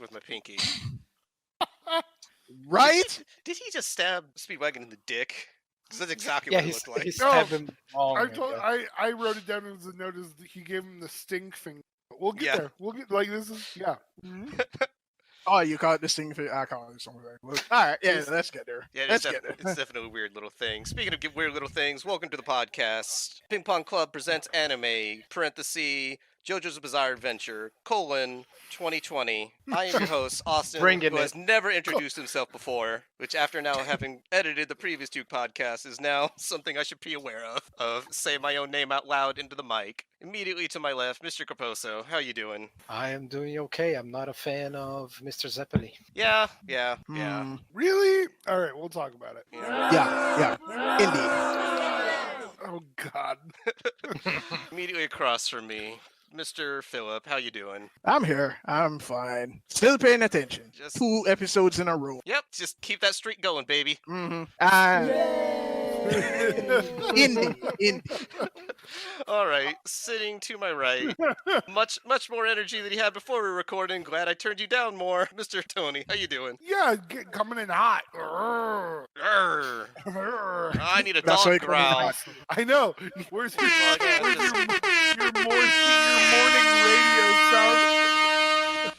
With my pinky. Right? Did he just stab Speedwagon in the dick? Because that's exactly what it looked like. He stabbed him wrong. I wrote it down as a note as he gave him the stink finger. We'll get Yeah. there. We'll get this is Oh, you call it this thing? I call it something. All right, yeah, let's get there. Yeah, let's get there. it's definitely a weird little thing. Speaking of weird little things, welcome to the podcast. Ping Pong Club presents anime, parenthesis, JoJo's Bizarre Adventure, 2020. I am your host, Austin, who has never introduced himself before, which after now having edited the previous two podcasts is now something I should be aware of say my own name out loud into the mic. Immediately to my left, Mr. Caposo. How you doing? I am doing okay. I'm not a fan of Mr. Zeppeli. Yeah. really all right. We'll talk about it. Yeah, indeed. Oh God. Immediately across from me, Mr. Phillip. How you doing? I'm here. I'm fine. Still paying attention. Just 2 episodes in a row. Yep, just keep that streak going, baby. Indeed. All right, sitting to my right, much more energy than he had before we were recording. Glad I turned you down more, Mr. Tony. How you doing? Yeah, coming in hot. Grr. I need a That's dog right, growl. I know. Where's your Yeah, morning radio sound?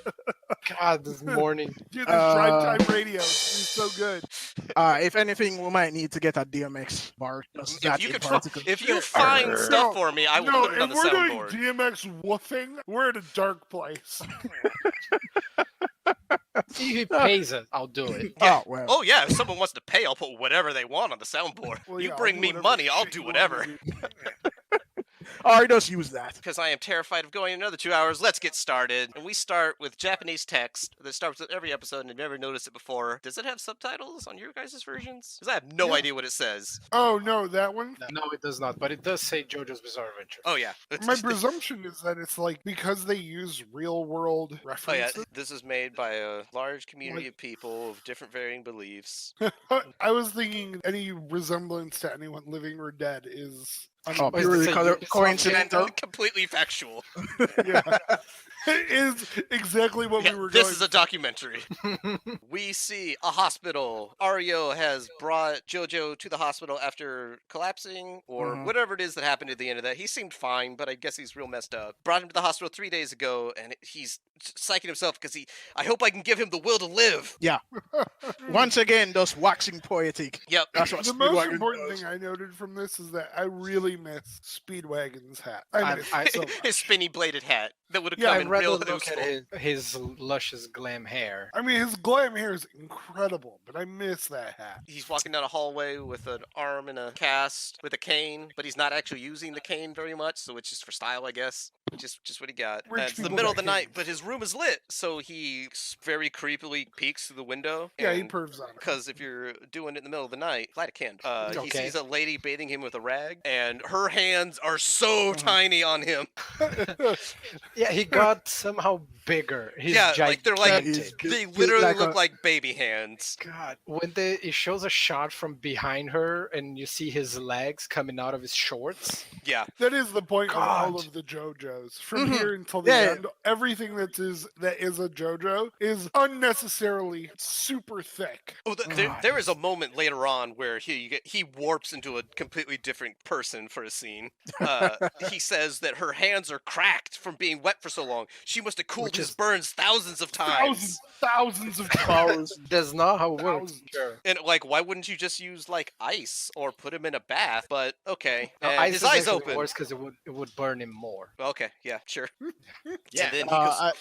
God, this morning. Dude, this drive time radio is so good. If anything, we might need to get a DMX bar. If you find stuff for me, I will put it on the soundboard. If we're doing DMX woofing, we're in a dark place. See who pays it, I'll do it. Yeah. Oh, well. Oh yeah, if someone wants to pay, I'll put whatever they want on the soundboard. Well, you yeah, bring I'll me do money, I'll shit do you want whatever. me to do. Or just use that. Because I am terrified of going another 2 hours, let's get started. And we start with Japanese text that starts with every episode, and I've never noticed it before. Does it have subtitles on your guys' versions? Because I have no idea what it says. Oh, no, that one? No, it does not, but it does say JoJo's Bizarre Adventure. Oh yeah. My presumption is that it's like because they use real world Oh yeah, references. this is made by a large community of people of different varying beliefs. I was thinking any resemblance to anyone living or dead is Oh, purely coincidental. Completely factual. yeah. Is exactly what Yeah, we were this going is a documentary. We see a hospital. Ario has brought JoJo to the hospital after collapsing, or whatever it is that happened at the end of that. He seemed fine, but I guess he's real messed up. Brought him to the hospital 3 days ago, and he's psyching himself because I hope I can give him the will to live. Yeah. Once again, those waxing poetic. Yep. That's what The most Speedwagon important does. thing I noted from this is that I really miss Speedwagon's hat. I miss it so much. His spinny bladed hat that would have Yeah, come I'd in rather real look useful. at his luscious glam hair. I mean, his glam hair is incredible, but I miss that hat. He's walking down a hallway with an arm in a cast with a cane, but he's not actually using the cane very much, so it's just for style, I guess. Just what he got. Rich It's the people middle of got the night, canes. but his room is lit, so he very creepily peeks through the window. Yeah, he pervs on her. Because if you're doing it in the middle of the night, light a candle. He Okay. sees a lady bathing him with a rag, and her hands are so tiny on him. Yeah, he got somehow bigger. He's Yeah, like they're like gigantic. they literally like look a- like baby hands. God, when it shows a shot from behind her and you see his legs coming out of his shorts. Yeah. That is the point of all God. of the JoJos. From here until the Yeah. end, everything that is a JoJo is unnecessarily super thick. Oh, there is a moment later on where he warps into a completely different person for a scene. He says that her hands are cracked from being wet for so long. She must have cooled his burns thousands of times. Thousands of times. That's not how it works. Thousands. Sure. And like, why wouldn't you just use like ice or put him in a bath? But okay, No, and ice his is eyes actually open. worse because it would burn him more. Okay, yeah, sure. Yeah. And then he goes,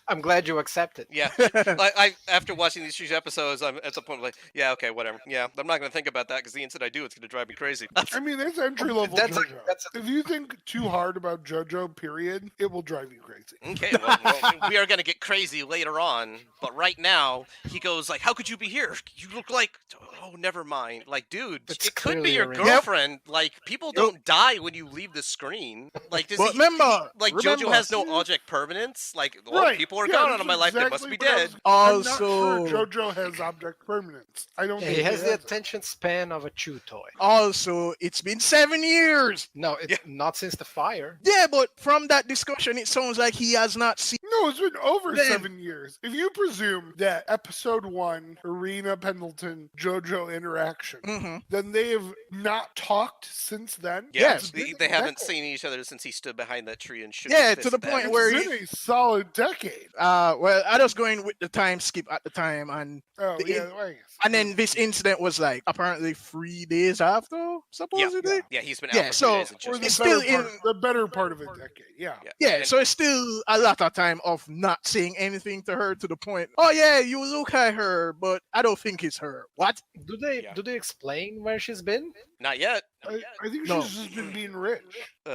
I'm glad you accepted. yeah. I after watching these 3 episodes, I'm at the point like, yeah, okay, whatever. Yeah, I'm not gonna think about that because the instant I do, it's gonna drive me crazy. I mean, that's entry level That's a- JoJo. that's If you think too hard about JoJo, period, it will drive you crazy. Okay, well, we are gonna get crazy later on, but right now he goes like, "How could you be here? You look like oh, never mind. Like, dude, It's it could be clearly your a ring. girlfriend. Like, people Yep. don't die when you leave the screen. Like, does But he, remember, like JoJo has no object permanence? Like, well, people are gone out of my life. They must be dead. I'm not sure Also, JoJo has object permanence. I don't Yeah, think he has the it. attention span of a chew toy. also, it's been 7 years. No, it's not since the fire. Yeah, but from that discussion, it sounds like he has not seen. No, it's been over Then- 7 years. If you presume that episode 1, Arena Pendleton, JoJo interaction, Mhm. then they have not talked since then. Yeah, Yes. they haven't seen each other since he stood behind that tree and shook. Yeah, his to fist the at that. point It's where been a solid decade. Well, I was going with the time skip at the time, and Oh, The yeah. in- wait. then this incident was like apparently 3 days after, supposedly. Yeah, he's been out Yeah, for 3 so- days. And Or just the It's better, still part, in- the better part of a decade. Yeah. Yeah, and- so it's still a lot of time of not saying anything to her to the point. Oh yeah, you look at her, but I don't think it's her. What? Do they Yeah. do they explain where she's been? not yet. I think No. she's just been being rich.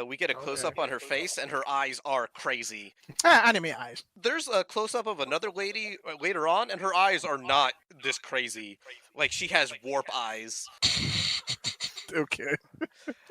We get a close up on her face, and her eyes are crazy. Anime eyes. There's a close up of another lady later on, and her eyes are not this crazy. Like she has warp eyes. Okay.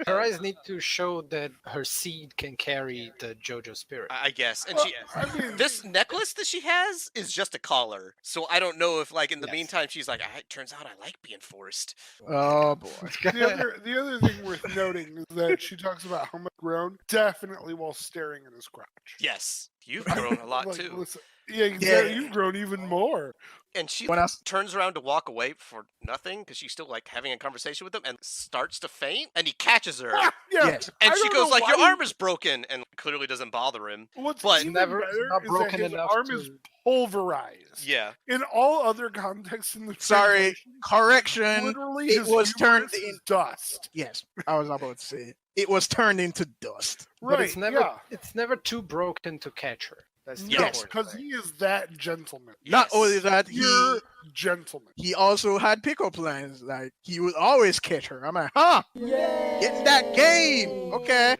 Her eyes need to show that her seed can carry the JoJo spirit. I guess. And Well, she I mean, this necklace that she has is just a collar. So I don't know if like in the Yes. meantime she's like, it turns out I like being forced. Oh boy. the other thing worth noting is that she talks about how much grown, definitely while staring at his crotch. Yes. You've grown a lot Like, too. listen, yeah, exactly. Yeah. You've grown even more. And she When I turns around to walk away for nothing because she's still like having a conversation with him and starts to faint and he catches her. Ah, yeah. Yes. And I she don't goes know like, why your you- arm is broken, and clearly doesn't bother him. What's but- even Never- better not is broken that his enough arm to- is pulverized. Yeah. In all other contexts in the Sorry, translation, correction. literally it his was turned humerus is in- dust. Yes, I was about to say it. It was turned into dust. But Right? it's never yeah. it's never too broken to catch her. That's the Yes, Yes. important because thing. he is that gentleman. Not Yes. only that, Pure gentleman. he also had pickup lines. Like he would always catch her. I'm like, getting that game. Okay.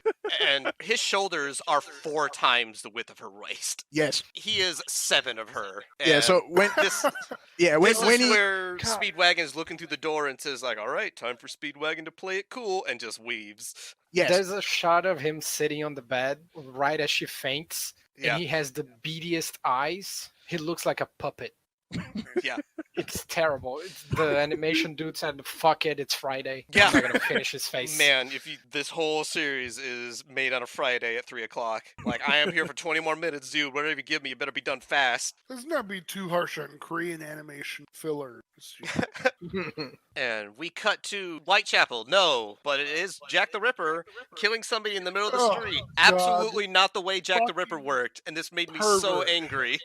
And his shoulders are 4 times the width of her waist. Yes. He is 7 of her. Yeah. and So when this yeah when this when is he where God. Speedwagon is looking through the door and says like, all right, time for Speedwagon to play it cool, and just weaves. yes There's a shot of him sitting on the bed right as she faints, Yeah. and he has the beadiest eyes. He looks like a puppet. Yeah. It's terrible. The animation dude said, "Fuck it, it's Friday. Yeah. I'm not gonna finish his face." Man, if you this whole series is made on a Friday at 3:00, like I am here for 20 more minutes, dude. Whatever you give me, you better be done fast. Let's not be too harsh on Korean animation fillers. And we cut to Whitechapel. No, but it is Jack the Ripper killing somebody in the middle of the Oh, street. God. Absolutely not the way Jack the Ripper Fucking worked, and this made me so pervert. angry.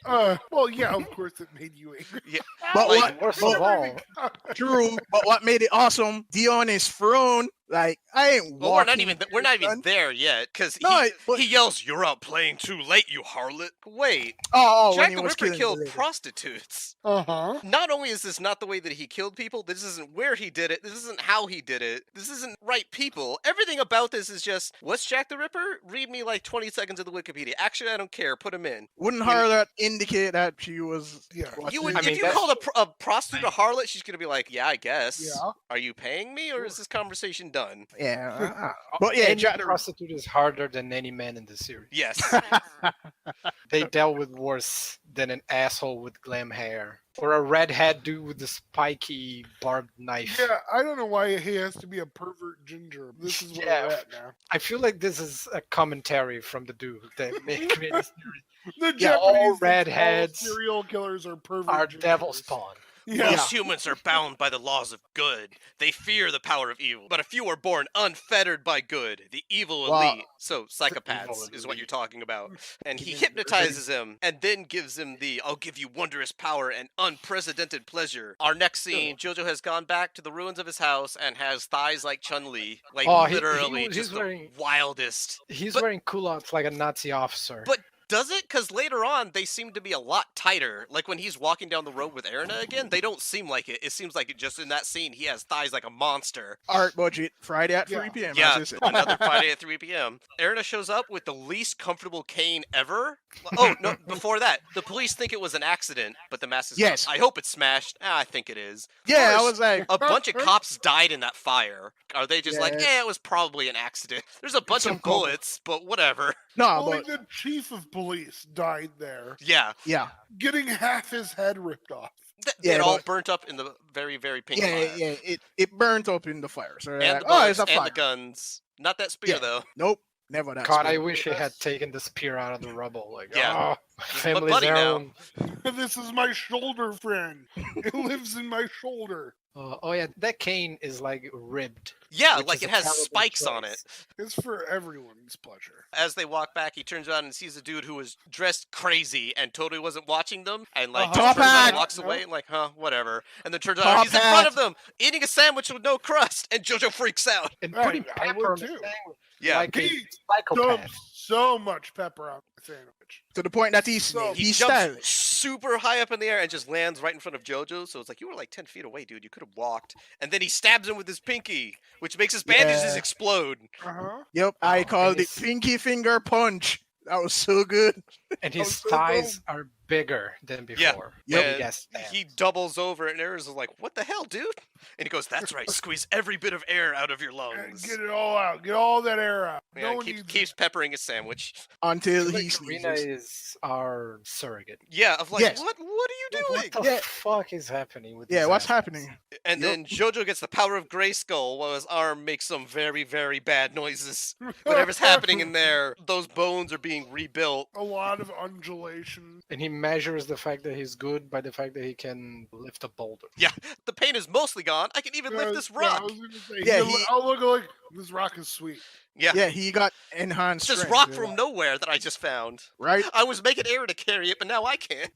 Well, yeah, of course it made you angry. Yeah. But Like, Worst but- of all, true. But what made it awesome? Dion is thrown. Like I ain't. Well, we're not walking even we're not even done. there yet, because No, but- he yells, "You're out playing too late, you harlot!" Wait, Oh, when Jack he the was Ripper killing killed the lady. prostitutes. Uh-huh. Not only is this not the way that he killed people, this isn't where he did it, this isn't how he did it, this isn't right people. Everything about this is just, what's Jack the Ripper? Read me like 20 seconds of the Wikipedia. Actually, I don't care. Put him in. Wouldn't You- harlot indicate that she was? Yeah. You would, I if mean, you that's- called a prostitute a harlot, she's gonna be like, yeah, I guess. Yeah. Are you paying me, or is this conversation done? Yeah. But yeah, any Jack the prostitute is harder than any man in the series. Yes. They dealt with worse than an asshole with glam hair or a redhead dude with the spiky barbed knife. Yeah, I don't know why he has to be a pervert ginger. This is where Yeah. we're at now. I feel like this is a commentary from the dude that made this series. The Yeah, all Japanese think redheads serial killers are pervert Our gingers. devil spawn. Yeah. Most humans are bound by the laws of good. They fear the power of evil. But a few are born unfettered by good. The evil Wow. elite. So psychopaths is what you're elite. talking about. And he Yeah, hypnotizes him and then gives him the I'll give you wondrous power and unprecedented pleasure. Our next scene, Jojo has gone back to the ruins of his house and has thighs like Chun-Li. Like Oh, literally he's just the wearing- wildest. He's But- wearing culottes like a Nazi officer. But does it? Because later on, they seem to be a lot tighter. Like when he's walking down the road with Erina again, they don't seem like it. It seems like just in that scene, he has thighs like a monster. Art budget Friday at Yeah. 3 p.m. Yeah, as I said. another Friday at 3 p.m. Erina shows up with the least comfortable cane ever. Oh, no, before that, the police think it was an accident, but the mask is Yes. I hope it's smashed. I think it is. Yeah, I First, was like, a bunch of cops died in that fire. Are they just like, Yeah. it was probably an accident? There's a bunch Some of bullets, but whatever. no, Well, like but the chief of police died there, Yeah, yeah, getting half his head ripped off. Yeah, it all but- burnt up in the very, very pink yeah, fire. yeah. It burnt up in the fire. So they're And like, the oh, bullets it's a and fire. the guns. Not that spear, Yeah. though. Nope, never that. God, I spear. wish he had taken the spear out of the rubble. Like, Yeah. oh, my He's my family's buddy now. heirloom. This is my shoulder friend. It lives in my shoulder. Oh yeah, that cane is like ribbed. Yeah, which like is it a has terrible spikes on it. choice. It's for everyone's pleasure. As they walk back, he turns around and sees a dude who was dressed crazy and totally wasn't watching them, and like Uh-huh. just turns around Top and hat. walks away, and like, huh, whatever. And then turns Top out he's in front hat. of them, eating a sandwich with no crust, and JoJo freaks out. And Right, putting I pepper on would the too. sandwich Yeah, like a He psychopath. dumps so much pepper on the sandwich. To the point that he's So- he he's jumps stylish. super high up in the air and just lands right in front of JoJo. So it's like, you were like 10 feet away, dude. You could have walked. And then he stabs him with his pinky, which makes his bandages Yeah. explode. Uh-huh. Yep, I Oh, called and it it's- pinky finger punch. That was so good. And Oh, his so thighs are bigger than Yeah. before. Yep. Big And ass abs. he doubles over, and Ares is like, what the hell, dude? And he goes, that's right. Squeeze every bit of air out of your And lungs. get it all out. Get all that air out. Yeah, no and one needs keeps peppering his sandwich. Until Like, he Karina sneezes. is our surrogate. Yeah, of like, Yes. what are you doing? What the Yeah. fuck is happening with Yeah, these what's assholes? happening? And Yep. then JoJo gets the power of Grayskull while his arm makes some very, very bad noises. Whatever's happening in there, those bones are being rebuilt. A lot of undulation. And he measures the fact that he's good by the fact that he can lift a boulder. The pain is mostly gone. I can even lift this Yeah, I rock. was gonna say, Yeah, I'll look like this rock is sweet. Yeah. Yeah, he got enhanced. It's just strength, rock yeah. from nowhere that I just found. right. I was making Aaron to carry it, but now I can't.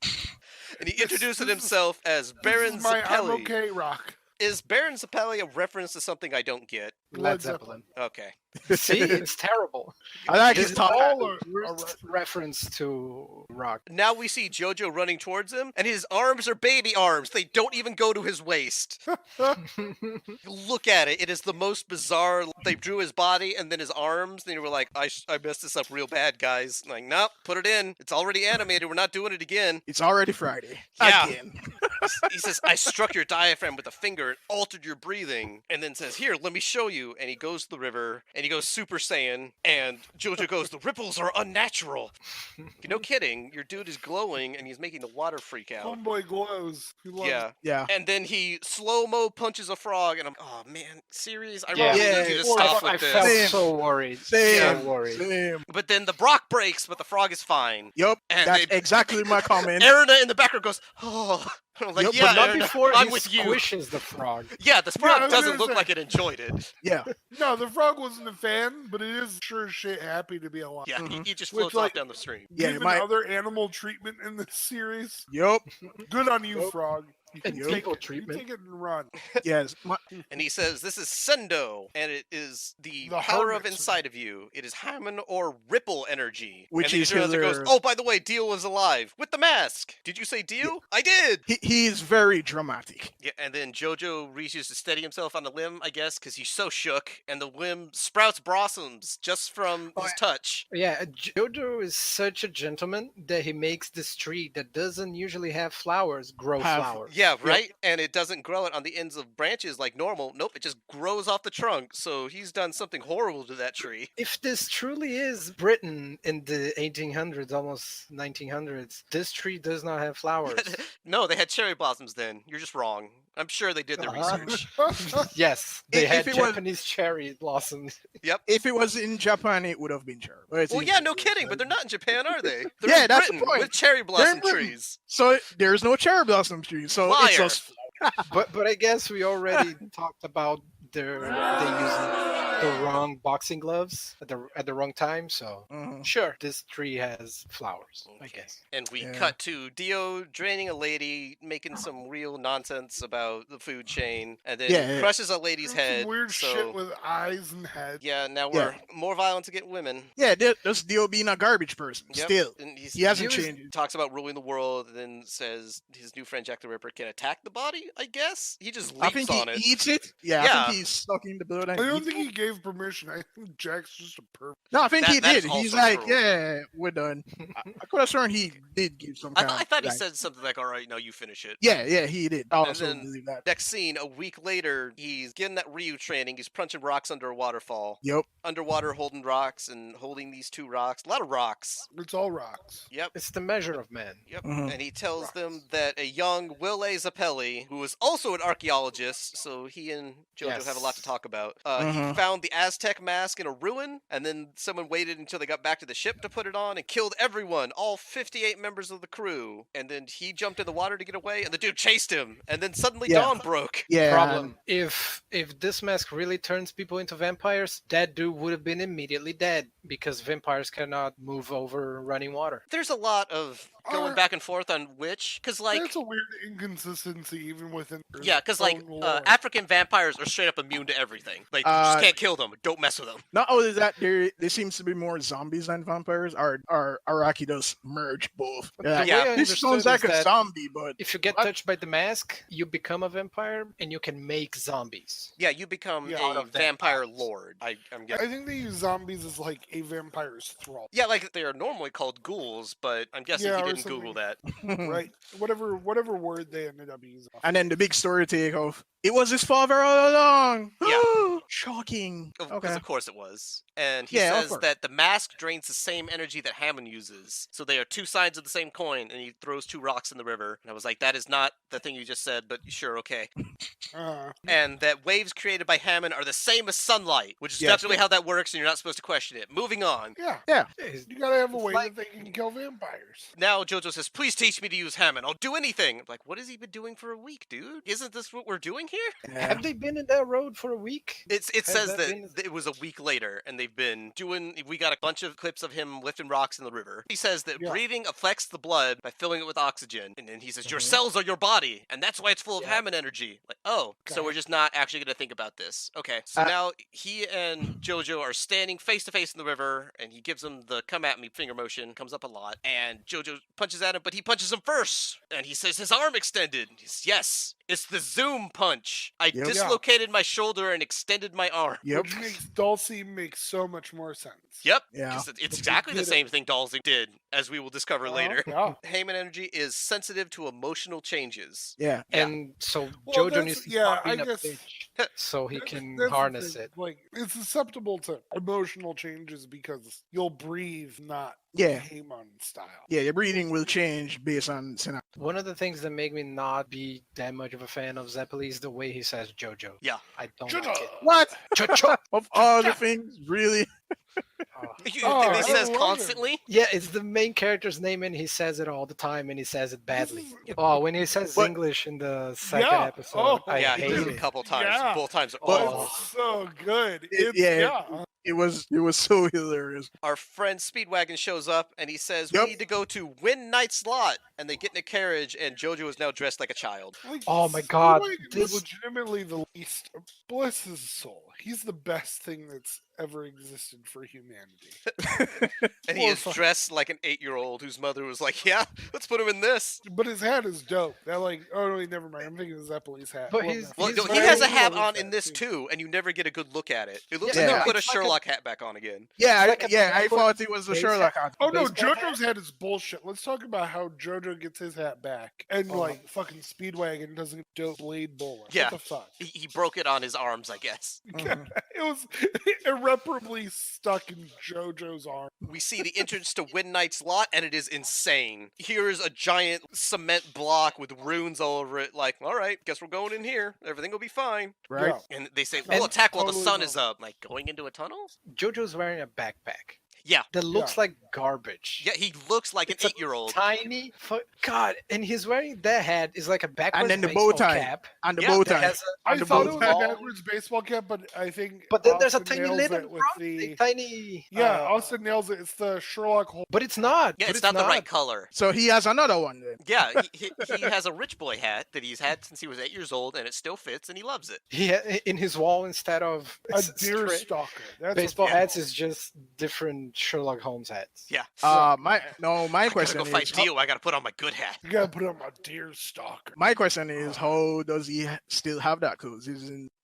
And he This- introduces this is- himself as Baron This is my I'm Zappelli. okay rock. Is Baron Zappelli a reference to something I don't get? Led Led Zeppelin. Okay. See, it's terrible. I like It's his top. all hat. a reference to rock. Now we see JoJo running towards him, and his arms are baby arms. They don't even go to his waist. Look at it. It is the most bizarre. They drew his body and then his arms. And they were like, I messed this up real bad, guys. I'm like, nope, put it in. It's already animated. We're not doing it again. It's already Friday. Yeah. Again. He says, I struck your diaphragm with a finger and altered your breathing. And then says, here, let me show you. And he goes to the river and he goes Super Saiyan. And JoJo goes, the ripples are unnatural. No kidding. Your dude is glowing and he's making the water freak out. Homeboy glows. He loves Yeah. Yeah. And then he slow-mo punches a frog. And I'm, oh man, series? I Yeah. really Yeah, need you to or stop I with felt this. Same. so worried. Same. So worried. Same. But then the Brock breaks, but the frog is fine. Yup. And That's they- exactly my comment. Erina in the background goes, oh. I'm like, Yep, yeah, But not Erina, before I'm he with you. squishes the frog. Yeah, this Yeah, I frog was doesn't gonna look say- like it enjoyed it. Yeah. No, the frog wasn't a fan, but it is sure as shit happy to be alive. Yeah, Mhm. he just Which, floats off like- down the stream. Yeah, Given my- other animal treatment in this series, Yup. good on you, Nope. frog. You And can take people it, treatment. You take it and run. Yes. My, And he says, this is Sendo, and it is the The power of hermits. inside of you. It is Hymen or Ripple energy. Which and then he is turns and goes, his, oh, by the way, Deal is alive with the mask. Did you say Deal? I did. he's very dramatic. Yeah, and then JoJo reaches to steady himself on the limb, I guess, because he's so shook, and the limb sprouts blossoms just from Oh, his touch. Yeah, Jojo is such a gentleman that he makes this tree that doesn't usually have flowers grow Have- flowers. Yeah, right? And it doesn't grow it on the ends of branches like normal. Nope, it just grows off the trunk. So he's done something horrible to that tree. If this truly is Britain in the 1800s, almost 1900s, this tree does not have flowers. No, they had cherry blossoms then. You're just wrong. I'm sure they did their Uh-huh. research. Yes, they If had it was- Japanese cherry blossoms. If it was in Japan, it would have been cherry. But it's Well, in yeah, no Japan, kidding, so- but they're not in Japan, are they? They're Yeah, in that's the Britain point. with cherry blossom Britain. trees. So there's no cherry blossom tree. So it's Liar. just But I guess we already talked about they using the wrong boxing gloves at the wrong time. So Mhm. sure, this tree has flowers. I Okay. guess. And we Yeah. cut to Dio draining a lady, making some real nonsense about the food chain, and then Yeah. crushes a lady's Some head. weird so shit with eyes and heads. yeah, now Yeah. we're more violence against women. Yeah, that's Dio being a garbage person. Yep. Still, And he hasn't he was- changed. talks about ruling the world, and then says his new friend Jack the Ripper can attack the body. I guess he just I leaps think on he it. eats it. Yeah, Yeah. I think he's sucking the blood. I And don't eats think it. he gave permission. I think Jack's just a perv. No, I think he That did. is He's also like, true. yeah, we're done. I could have sworn he did give some kind. I thought he like- said something like, "All right, now you finish it." Yeah, he did. I And also then- believe that. Next scene, a week later, he's getting that Ryu training. He's punching rocks under a waterfall. Yep. Underwater, holding rocks and holding these two rocks. A lot of rocks. It's all rocks. Yep. It's the measure of man. Yep. Mhm. And he tells Rocks. them that a young Will A. Zappelli, who is also an archaeologist, so he and JoJo have a lot to Yes. talk about. He Mhm. found the Aztec mask in a ruin, and then someone waited until they got back to the ship to put it on and killed everyone, all 58 members of the crew. And then he jumped in the water to get away, and the dude chased him. And then suddenly Yeah. dawn broke. Yeah. Problem: if this mask really turns people into vampires, that dude would have been immediately dead because vampires cannot move over running water. There's a lot of going Uh, back and forth on which, because like. That's a weird inconsistency even within. their Yeah, because like own lore. African vampires are straight up immune to everything. Like you Uh, just can't kill them. Don't mess with them. Not only that, there seems to be more zombies than vampires. Our Araki does merge both. Yeah, The way I this sounds understood like is a that zombie, but if you get What? touched by the mask, you become a vampire and you can make zombies. Yeah, you become Yeah, out a of vampire vampires. lord. I'm I guessing. think they use zombies as like a vampire's thrall. Yeah, like they are normally called ghouls, but I'm guessing Yeah, he or didn't Google something. that. Right. Whatever word they ended up using. and then the big story take of it was his father all along. Yeah. Shocking. Because Okay. of course it was. And he Yeah, of says course. that the mask drains the same energy that Hammond uses. So they are two sides of the same coin, and he throws two rocks in the river. And I was like, that is not the thing you just said, but sure, okay. And that waves created by Hammond are the same as sunlight, which is Yes. definitely how that works, and you're not supposed to question it. Moving on. Yeah. Yeah. You gotta have a way like- that they can kill vampires. Now JoJo says, please teach me to use Hammond. I'll do anything. I'm like, what has he been doing for a week, dude? Isn't this what we're doing here? Yeah. Have they been in that road for a week? It Has says that that been- it was a week later, and they've been doing. We got a bunch of clips of him lifting rocks in the river. He says that Yeah. breathing affects the blood by filling it with oxygen, and then he says your Mhm. cells are your body, and that's why it's full of Yeah. Hammond energy. Like, oh, so Okay. we're just not actually going to think about this. Okay, so now he and JoJo are standing face to face in the river, and he gives him the "come at me" finger motion. Comes up a lot, and JoJo punches at him, but he punches him first, and he says his arm extended. He's yes. It's the zoom punch. I Yep. dislocated my shoulder and extended my arm. Yep. Which makes Dulcie make so much more sense. Yep. Yeah. 'Cause it's But they exactly the did it. same thing Dalsing did, as we will discover later. Yeah. Heyman energy is sensitive to emotional changes. Yeah. Yeah. And so Well, Jojo that's- needs to yeah, stop being I a guess- bitch so he can That's the harness thing, it. Like it's susceptible to emotional changes because you'll breathe, not Yeah. Haemon style. Yeah, your breathing will change based on synapse. One of the things that make me not be that much of a fan of Zeppeli is the way he says Jojo. Yeah. I don't like it. What? Jojo. Of all the things, really? Oh. You Oh, think I he says love it. constantly? Yeah, it's the main character's name and he says it all the time and he says it badly. is- Oh, when he says But- English in the second Yeah. episode, Oh, I Yeah, he hate does it. it a couple times. Yeah. Both times are But- awful. It's so good. It- It's, yeah. yeah. It was so hilarious. Our friend Speedwagon shows up and he says, Yep. we need to go to Win Night Slot. And they get in a carriage and JoJo is now dressed like a child. Like, Oh my God, Speedwagon this- is legitimately the least. Bless his soul. He's the best thing that's ever existed for humanity. And he Poor is fuck. dressed like an 8-year-old whose mother was like, yeah, let's put him in this. But his hat is dope. That like, oh no, wait, never mind. I'm thinking of Zeppeli's hat. But Love he's- that. Well, He's no, he very- has a hat Love on that in this too, and you never get a good look at it. It looks Yeah. like they put a It's like a- Sherlock hat back on again. Yeah, like a I baseball- thought it was a base Sherlock. hat. Oh no, baseball JoJo's hat is bullshit. Let's talk about how JoJo gets his hat back, and like fucking Speedwagon doesn't do blade bowler. Yeah. What the fuck? He broke it on his arms, I guess. Mhm. It was irreparably stuck in JoJo's arm. We see the entrance to Wind Knight's lot, and it is insane. Here's a giant cement block with runes all over it. Like, all right, guess we're going in here. Everything will be fine. Right? Yeah. And they say, And we'll attack while the totally sun is normal. up. Like, going into a tunnel? JoJo's wearing a backpack Yeah. that looks like garbage. Yeah, he looks like It's an a 8-year-old. Tiny God, and he's wearing that hat is like a backwards then the bow baseball tie. cap And the Yeah, bow that tie. has a, I And the thought bow it was tie. a ball. backwards baseball cap, but I think. But then there's a Austin tiny nails lid it in with front, the. a tiny. Yeah, Austin nails it. It's the Sherlock Holmes. But it's not. Yeah, but it's not the right color. So he has another one then. Yeah, he has a rich boy hat that he's had since he was 8 years old, and it still fits, and he loves it. In his wall instead of A deer straight stalker. That's baseball what- hats is just different Sherlock Holmes hats. Yeah. My I gotta question go fight is, Dio. I gotta put on my good hat. You gotta put on my deer stalker. my question is, how does he still have that clothes?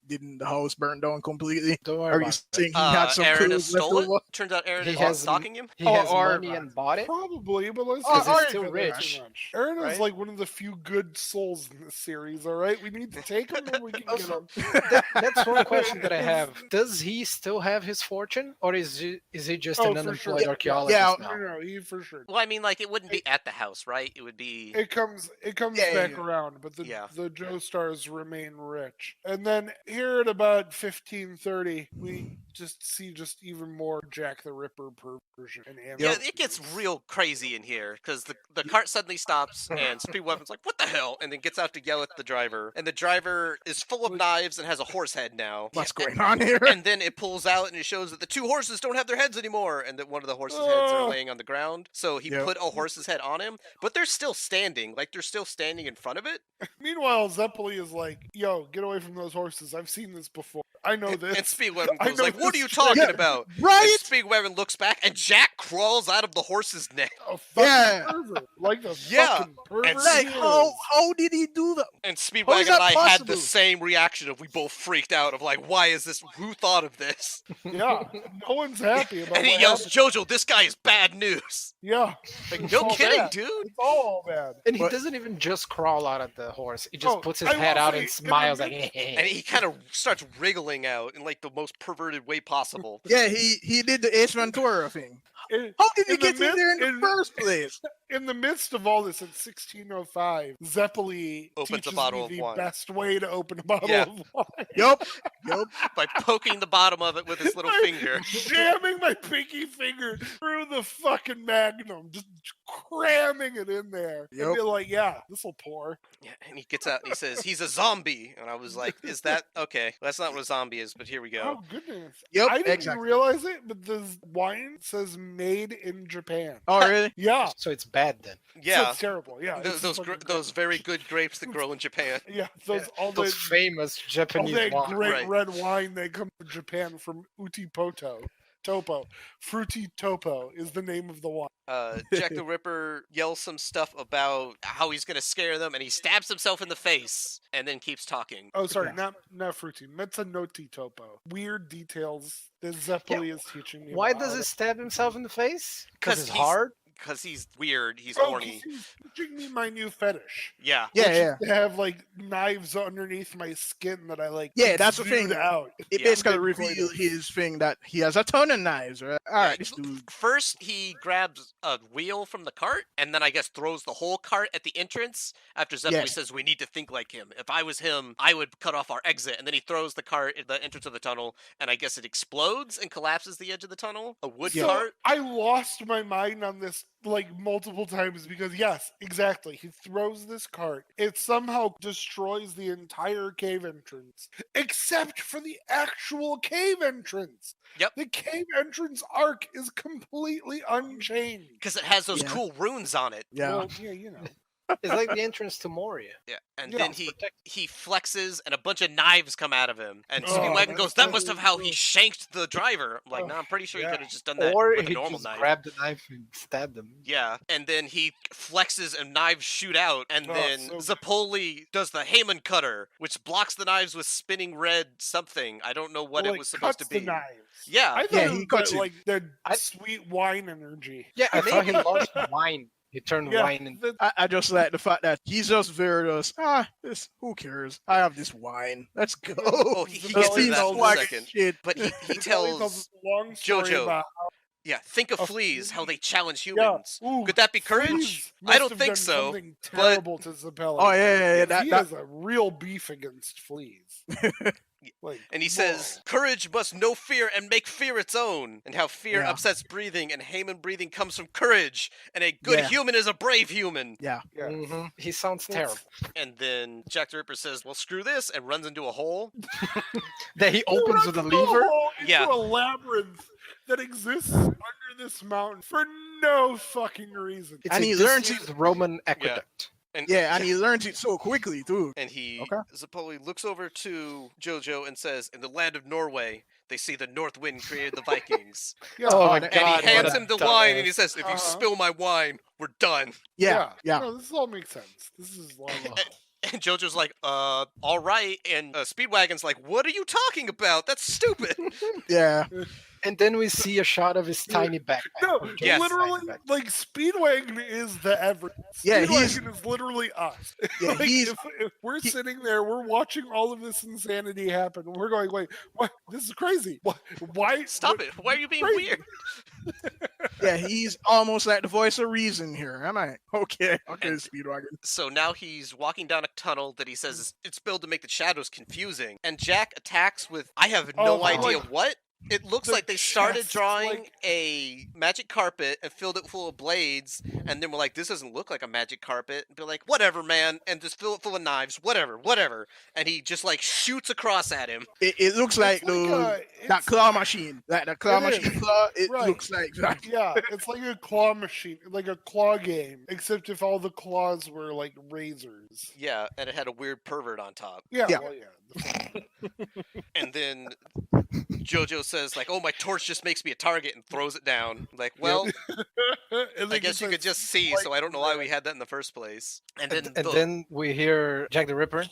Didn't the house burn down completely? Don't worry Are you about it. saying he had some Aaron has clothes left stole it. over? Turns out Aaron He is has- stalking him. He Oh, has or- money and bought it. Probably, but let's Oh, not he's think still of that rich, too much. Aaron is right? like one of the few good souls in this series. All right, we need to take him and we can get Also, him. That's one question that I have. Does he still have his fortune, or is he just Oh, an for unemployed sure. archaeologist Yeah. now? No, he for sure. Well, I mean, like it wouldn't be at the house, right? It would be. It comes Yeah, back yeah. around, but the Yeah. the Joe stars remain rich. And then here at about 1530, we just see just even more Jack the Ripper perversion and Yeah, animals. it gets real crazy in here because the cart suddenly stops and Speed Weapon's like, "What the hell?" and then gets out to yell at the driver. And the driver is full of knives and has a horse head now. What's going on here? And then it pulls out and it shows that the two horses don't have their heads anymore, and that one of the horses' heads are Ah. laying on the ground. So he Yep. put a horse's head on him, but they're still standing. Like they're still standing in front of it. Meanwhile, Zeppeli is like, "Yo, get away from those horses. I've seen this before. I know this." And Speed Weapon I goes know like, "What are this you trick." talking Yeah, about?" right? And Speed Weapon looks back, and Jack crawls out of the horse's neck. A fucking Yeah. pervert, like the Yeah. fucking pervert. Like, he how is. did he do that? And How is Speedwagon and that I had the possible? same reaction of we both freaked out of like, why is this? Who thought of this? Yeah, no one's happy about. And he what yells, happened. "Jojo, this guy is bad news." "Yeah, Like, It's no all kidding, bad. dude. It's all bad." And he But- doesn't even just crawl out of the horse. He just Oh, puts his I head will out say, and in the smiles like, And he kind of starts wriggling out in like the most perverted way possible. Yeah, he did the Ace Ventura thing. In, How did he In the get in mid- there in the in- first place? in the midst of all this, in 1605, Zeppeli Opens a teaches bottle me of the wine. best way to open a bottle Yeah. of wine. Yup. By poking the bottom of it with his little By finger. jamming my pinky finger through the fucking magnum, just cramming it in there. And Yep. be like, "Yeah, this will pour." Yeah, and he gets out and he says, "He's a zombie." And I was like, "Is that okay? That's not what a zombie is, but here we go." Oh goodness! Yep, I didn't exactly. realize it, but the wine says "Made in Japan." Oh, really? Yeah, so it's bad then. so Yeah, it's terrible. Yeah, it's those fucking those very good grapes that grow in Japan. Yeah, those all Those the famous all Japanese that wine. great Right. red wine that comes from Japan from Topo. Fruity Topo is the name of the wine. Jack the Ripper yells some stuff about how he's gonna scare them, and he stabs himself in the face, and then keeps talking. Oh, sorry, Yeah. not fruity. Mezzanotte Topo. Weird details that Zeppeli is teaching me. Why about does how he to- stab himself in the face? 'Cause Because it's he's- hard? Because he's weird, he's Oh, 'cause horny. he's teaching me my new fetish. Yeah. Yeah, which yeah. is to have like knives underneath my skin that I like. Yeah, that's the exude thing. out. It Yeah. basically Big revealed coitus. his thing that he has a ton of knives, right? All right, this dude. First, he grabs a wheel from the cart, and then I guess throws the whole cart at the entrance. After Zeppeli Yes. says, "We need to think like him. If I was him, I would cut off our exit." And then he throws the cart at the entrance of the tunnel, and I guess it explodes and collapses the edge of the tunnel. A wood Yeah. cart. I lost my mind on this like multiple times because yes, exactly. He throws this cart. It somehow destroys the entire cave entrance, except for the actual cave entrance. Yep. The cave entrance arc is completely unchanged. Because it has those Yeah. cool runes on it. Yeah. Well, yeah, you know. It's like the entrance to Moria. Yeah, and Yeah, then he flexes, and a bunch of knives come out of him. And Oh, Speedwagon that's goes, "That so must have how he gross. shanked the driver." I'm like, "No, I'm pretty sure he Yeah. could have just done that Or with a he normal just knife." grabbed the knife and stabbed them. Yeah, and then he flexes and knives shoot out, and Oh, then so good. Zapoli does the Heyman cutter, which blocks the knives with spinning red something. I don't know what Like, it was supposed to cuts be. the knives. Yeah, I thought Yeah, it he was cuts that, it. like the I- sweet wine energy. Yeah, I thought he Maybe. lost wine He turned Yeah, wine into I just like the fact that he's just very just, who cares? I have this wine. Let's go. Oh, he gets into that in a second. Shit. But he Vitelli tells tells us a long story JoJo, about yeah, think of a fleas, how flea- they challenge yeah, humans. ooh, Could that be courage? fleas I must don't have think done so. something but- terrible to Zapelli. Oh yeah. he That has a real beef against fleas. Like, And he whoa. says, courage must know fear and make fear its own. And how fear Yeah. upsets breathing, and Heyman breathing comes from courage. And a good Yeah. human is a brave human. yeah. Yeah. Mhm. He sounds terrible. And then Jack the Ripper says, well, screw this, and runs into a hole. That he opens with a Runs the lever. hole into Yeah. a labyrinth that exists under this mountain for no fucking reason. It's And a he learns disused Roman aqueduct. And, Yeah, and he learns it so quickly too. And he, Okay. Zapoli looks over to JoJo and says, in the land of Norway, they see the North Wind created the Vikings. Yeah. Oh my and And God, he hands what a him the wine, and he dumbass. says, if you Uh-huh. spill my wine, we're done. Yeah. No, this all makes sense. This is logical. And JoJo's like, all right. And Speedwagon's like, what are you talking about? That's stupid. Yeah. And then we see a shot of his tiny backpack. No, Or Joe's Yes. literally, tiny backpack. like Speedwagon is the ever. Yeah, Speedwagon is literally us. Yeah, Like, he's if we're sitting there, we're watching all of this insanity happen. We're going, wait, what? This is crazy. What? Why? Stop what- it. Why are you being crazy. weird? yeah, he's almost like the voice of reason here. Am I? Okay, And- Speedwagon. So now he's walking down a tunnel that he says it's built to make the shadows confusing. And Jack attacks with, I have no Oh, idea like, what. It looks the like they started chest, drawing like- a magic carpet and filled it full of blades, and then we're like, this doesn't look like a magic carpet. And they're like, whatever, man, and just fill it full of knives, whatever. And he just like shoots across at him. It looks like, that it's- claw machine. Like the claw It machine is, claw, it right. looks like that. yeah, it's like a claw machine, like a claw game, except if all the claws were like razors. Yeah, and it had a weird pervert on top. Yeah, Yeah. well, yeah. And then JoJo says like, oh, my torch just makes me a target, and throws it down. Like, well, And I they guess get you could this just see, so I don't know why we had that in the first place. And then, And the- then we hear Jack the Ripper.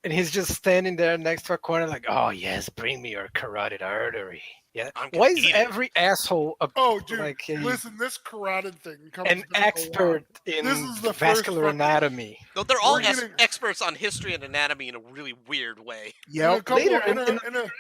And he's just standing there next to a corner like, oh yes, bring me your carotid artery. Yeah. I'm gonna Why is eat it. every asshole Oh, dude, like a- listen, this carotid thing comes an back a lot. expert in This is the first vascular fucking- anatomy? No, they're all We're getting- experts on history and anatomy in a really weird way. In a Yep. couple- Later in in a-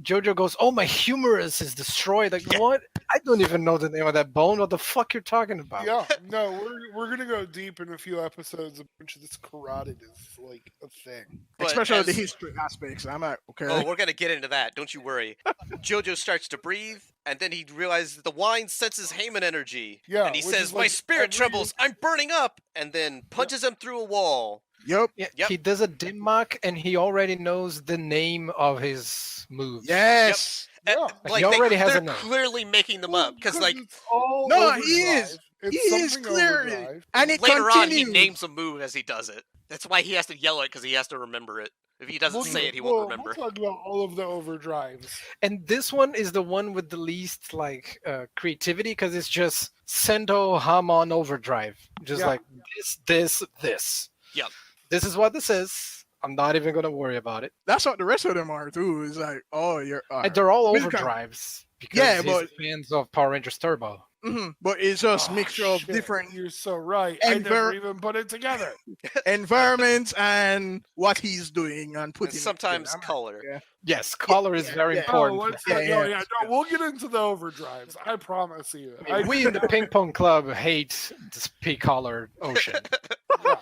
Jojo goes, oh, my humerus is destroyed. Like, what? I don't even know the name of that bone. What the fuck you're talking about? yeah, no, we're gonna go deep in a few episodes. A bunch of this carotid is like a thing. But Especially the as- history aspects. I'm like, okay. Oh, we're gonna get into that. Don't you worry. JoJo starts to breathe, and then he realizes that the wine senses Heyman energy. Yeah, And he which says, is "My like spirit every- trembles. I'm burning up," and then punches him through a wall. Yep. Yeah, Yep. He does a dim mock and he already knows the name of his moves. Yes. Yeah. Like He already has they're a name. clearly making them up because like it's all No, overdrive. he is. It's He is something clearly. overdrive. And it later on he continues. names a move as he does it. That's why he has to yell it because he has to remember it. If he doesn't say it, he won't remember. We'll talk about all of the overdrives. And this one is the one with the least like creativity because it's just Sendo Hamon overdrive. Just Yeah. like this. Yep. This is what this is. I'm not even gonna worry about it. That's what the rest of them are too. It's like, oh, you're. And they're all This kind- overdrives because Yeah, he's but- fans of Power Rangers Turbo. But it's just Oh, mixture of shit, different You're so right. And I never ver- even put it together. environments and what he's doing and And putting. it sometimes together. color. Yeah. Yes, color is yeah, very yeah. important. Oh, let's Yeah, not- yeah. no, we'll get into the overdrives. I promise you. We in the Ping Pong Club hate this pea-colored ocean yeah.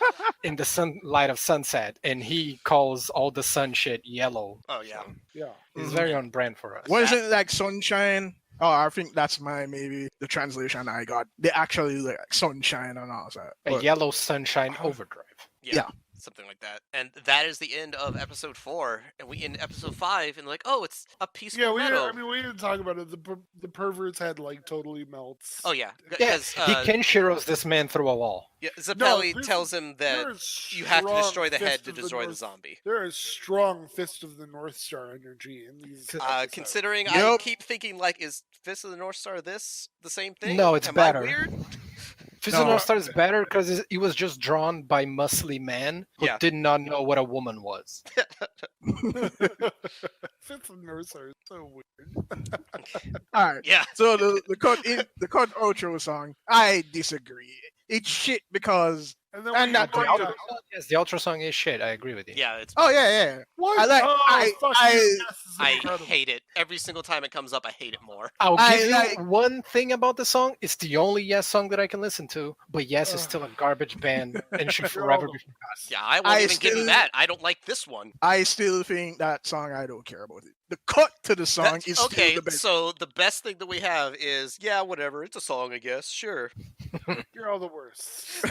in the sunlight of sunset, and he calls all the sun shit yellow. Oh yeah. Yeah. It's Mhm. very on brand for us. Wasn't it like sunshine? Oh, I think that's maybe the translation I got. They actually look like sunshine and all that. A But- yellow sunshine Oh. overdrive. Yeah. Something like that. And that is the end of episode 4. And we end episode 5 and like, oh, it's a peaceful Yeah, meadow. we didn't talk about it. The pervert's head like totally melts. Oh yeah. Yeah, Because he Kenshiro's this man through a wall. yeah, No, Zappelli there's- tells him that There is you have to strong destroy the head fist to of destroy the North- zombie. There is strong fist of the North Star energy in these. episodes. Considering I Yep. keep thinking like, is Fist of the North Star the same thing? No, it's Am better. I weird? Fist of No. North Star is better because it was just drawn by muscly man who Yeah. did not know what a woman was. Fist cuts in Nurse are so weird. All right. Yeah. So the cut outro song, I disagree. It's shit because And then And we not go The the into- outro song, yes, the outro song is shit. I agree with you. Yeah, it's oh yeah. What? I like- oh, fuck I- you. Yes, is I incredible. hate it. Every single time it comes up, I hate it more. I'll I give you like- one thing about the song. It's the only Yes song that I can listen to. But Yes is Ugh. still a garbage band and should You're forever all be forgotten. Yeah, I won't I even give him still- that. I don't like this one. I still think that song I don't care about it. The cut to the song That's- is okay, still the best. so the best thing that we have is, yeah, whatever. It's a song, I guess. Sure. You're all the worst.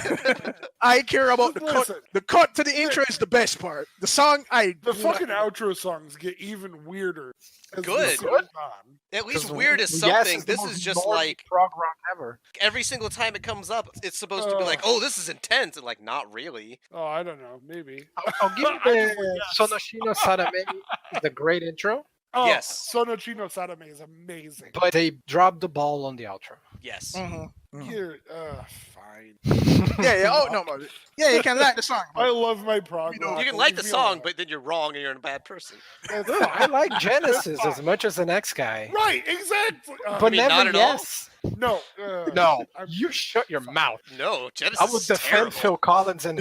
I care about the Just cut. listen. The cut to the intro is the best part. The song I The do not- fucking outro songs get even weirder. As Good. this goes on. At least 'Cause weird is Yes something. the This most is just normal like prog rock ever. every single time it comes up, it's supposed to be like, oh, this is intense, and like, not really. Oh, I don't know. Maybe. I'll give you I just the like Sonoshino Sadame, the great intro, Oh, Yes. Sonochino Sadame is amazing. but they dropped the ball on the outro. Yes. Mhm, mhm. Here, fine. Yeah. Oh no, but yeah, you can like the song. I But love my prog. You rock, You can leave like the me song, alone. but then you're wrong and you're a bad person. It's Look, I fine. like Genesis as much as the next guy, Right, exactly. but mean, never not at all? Yes. no, No, I'm- you shut your mouth. No, Genesis I will is defend terrible. Phil Collins and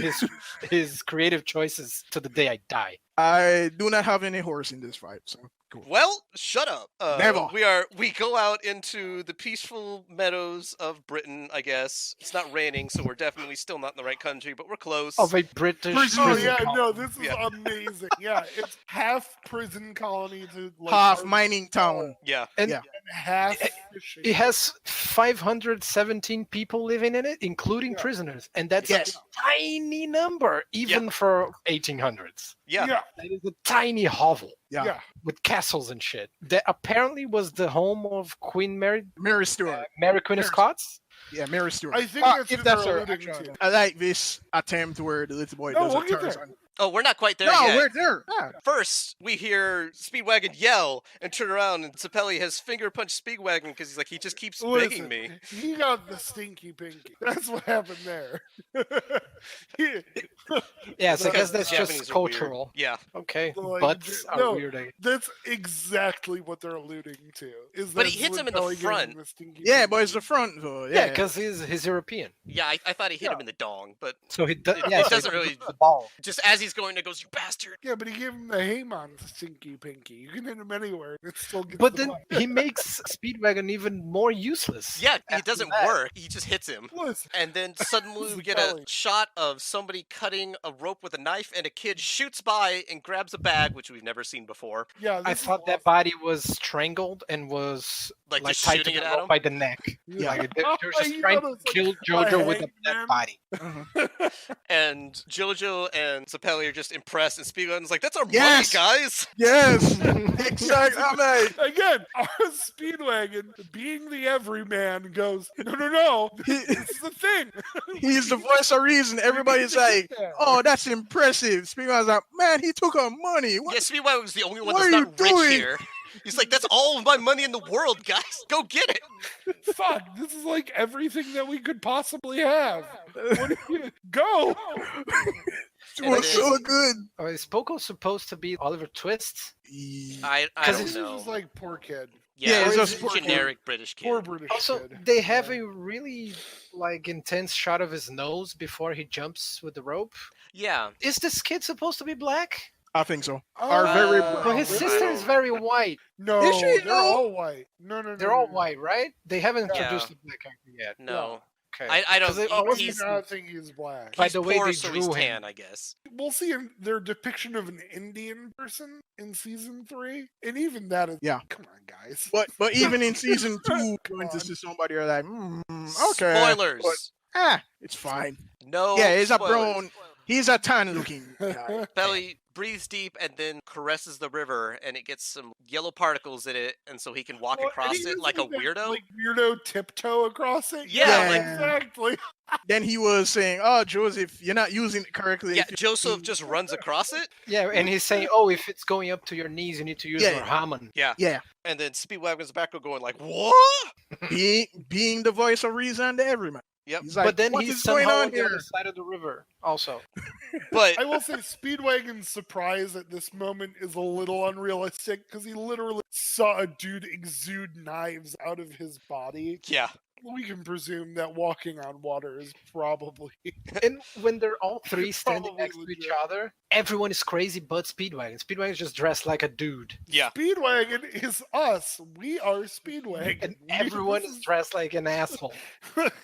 his creative choices to the day I die. I do not have any horse in this fight. So cool. Well, shut up. Never. We go out into the peaceful meadows of Britain, I guess. It's not raining, so we're definitely still not in the right country, but we're close. Of a British Prison Oh prison yeah, colony. no, this is Yeah. amazing. Yeah, it's half prison colony to like Half our- mining town. Yeah. And Yeah. and half fishing. it has 517 people living in it, including Yeah. prisoners, and that's Yes. a tiny number, even for 1800s. Yeah. yeah, That is a tiny hovel Yeah. yeah. with castles and shit. That apparently was the home of Queen Mary, Mary Stewart. Mary Queen of Mary- Scots. Yeah, Mary Stewart. I think that's if who that's they're her. alluding actually. to. I like this attempt where the little boy No, does we'll a get there. Tarzan. Oh, we're not quite there No, yet. we're there. Yeah. First, we hear Speedwagon yell and turn around, and Sapelli has finger punched Speedwagon because he's like, he just keeps begging Listen, me. he got the stinky pinky. That's what happened there. He- Yes, I Because guess that's Japanese just are weird. cultural. Yeah. Okay, Like, butts are no. weird. that's exactly what they're alluding to. Is But that he hits him in the Swintelli gave front. the stinky Yeah, pinky. but it's the front though. Yeah, because he's European, Yeah, I thought he hit Yeah. him in the dong, but so he does. It- Yeah, it so doesn't he really- hits the ball. just as he's going, it goes, you bastard. Yeah, but he gave him the Heyman stinky pinky. You can hit him anywhere. It still gets But the then point. he makes Speedwagon even more useless. Yeah, it after doesn't that. work. He just hits him. Listen, And then suddenly This we is get a Kelly. shot of somebody cutting a rope with a knife, and a kid shoots by and grabs a bag, which we've never seen before. yeah, I this is thought that awesome. body was strangled and was Like, just tied to shooting the it at rope him. by the neck. Yeah. Like they're just You trying know, to it's like, kill JoJo with a dead hangman. body. And JoJo and Sapelli are just impressed, and Speedwagon's like, that's our Yes! money, guys! Yes. Exactly. I'm like, Again, our Speedwagon, being the everyman, goes, no, he- this is the thing. he's the voice of reason. Everybody's like, Yeah. oh, that's impressive. Speedwagon's like, man, he took our money. What? Yeah, Speedwagon's the only one What that's are you not rich doing? here. He's like, that's all of my money in the world, guys. Go get it. Fuck, this is like everything that we could possibly have. What do you go? It was it so good. Oh, is Poco supposed to be Oliver Twist? I 'Cause don't This know. is like poor kid. Yeah, it's he's just a poor- generic British kid. Poor British Also, kid. they have a really intense shot of his nose before he jumps with the rope. Yeah. Is this kid supposed to be black? I think so. Are very Oh, But his really? sister is very white. No, Is she? they're No. all white. No. They're all no. white, right? They haven't Yeah. introduced the black character yet. No. Okay. I don't. 'Cause they he- always he's I don't think he's black. By he's the way poor, they so drew he's him. tan, I guess. We'll see in their depiction of an Indian person in season 3, and even that is Yeah. Come on, guys. but even in season 2, going to on. see somebody are like, okay. Spoilers. But, it's fine. No. Yeah, he's a spoilers. brown. He's a tan looking guy. Belly breathes deep and then caresses the river, and it gets some yellow particles in it, and so he can walk Well, and across he it does like a that, weirdo. Like weirdo tiptoe across it. Yeah, like- exactly. Then he was saying, "Oh, Joseph, you're not using it correctly." Yeah, If you- Joseph just runs across it, Yeah, and he's saying, "Oh, if it's going up to your knees, you need to use Yeah. your Hammond." Yeah, and then Speedwagon's back going like, "What?" being the voice of reason to everyone. Yep. He's like, but then what he's is going somehow on on the here? other side of the river also. But I will say Speedwagon's surprise at this moment is a little unrealistic because he literally saw a dude exude knives out of his body. yeah, We can presume that walking on water is probably And when they're all three standing Probably next to each legit. other, everyone is crazy but Speedwagon. Speedwagon's just dressed like a dude. yeah. Speedwagon is us. We are Speedwagon. And everyone This is dressed like an asshole.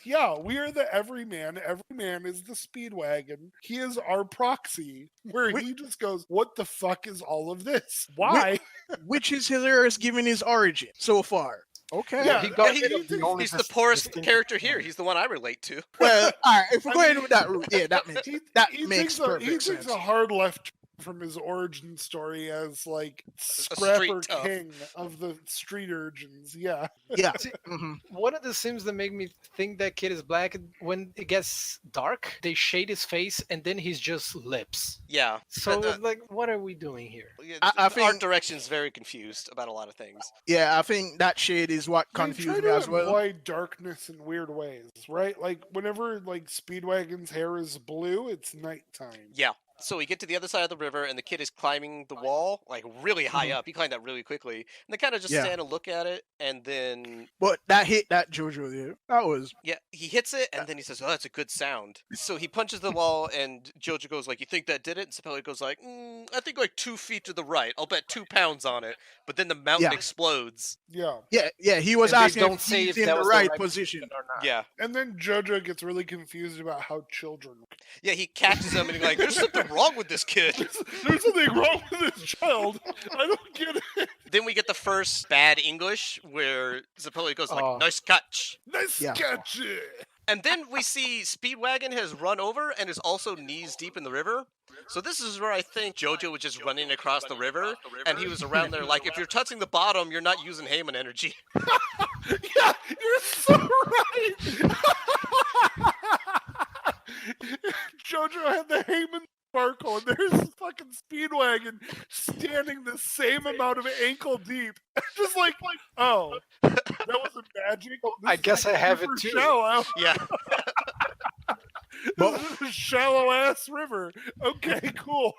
Yeah, we are the everyman. Every man is the Speedwagon. He is our proxy, where We- he just goes, "What the fuck is all of this? Why?" Which is hilarious given his origin so far. Okay. Yeah, He got he rid of the thinks- only He's the dis- poorest distinctive character here. one. He's the one I relate to. Well, all right. If we're I going mean- with that route, yeah, that makes he makes takes perfect he sense. takes a hard left from his origin story as like street scrapper tough. king of the street urchins. Yeah, Yeah. See, hmm One of the sims that make me think that kid is black, when it gets dark, they shade his face and then he's just lips. Yeah. So the- it's like, what are we doing here? Yeah, I the art think- direction's very confused about a lot of things. Yeah, I think that shade is what they confused try me to as well. avoid darkness in weird ways, right? Like whenever like Speedwagon's hair is blue, it's nighttime. Yeah. So we get to the other side of the river, and the kid is climbing the wall, like really high Mhm. up. He climbed that really quickly. And they kind of just Yeah. stand and look at it, and then But that hit that JoJo there. That was yeah, he hits it, and then he says, "Oh, that's a good sound." So he punches the wall, and Jojo goes like, "You think that did it?" And Sapelli goes like, "I think like 2 feet to the right. I'll bet 2 pounds on it." But then the mountain Yeah. explodes. Yeah, yeah. He was And they asking don't if say he's if in that the was the right right position. or not. Yeah, and then JoJo gets really confused about how children. yeah. He catches him, and he's like, "There's something wrong with this kid." There's something wrong with this child. I don't get it. Then we get the first bad English where Zapelli goes like, Oh. "Nice catch." Nice Yeah. catch. And then we see Speedwagon has run over and is also knees deep in the river. So this is where I think Jojo was just running across the river, and he was around there like, if you're touching the bottom, you're not using Heyman energy. Yeah, you're so right. JoJo had the Heyman sparkle, and there's fucking Speedwagon standing the same amount of ankle deep. Just like, oh, that wasn't magic. I guess I have it too. Shallow. Yeah. This is a shallow ass river. Okay, cool.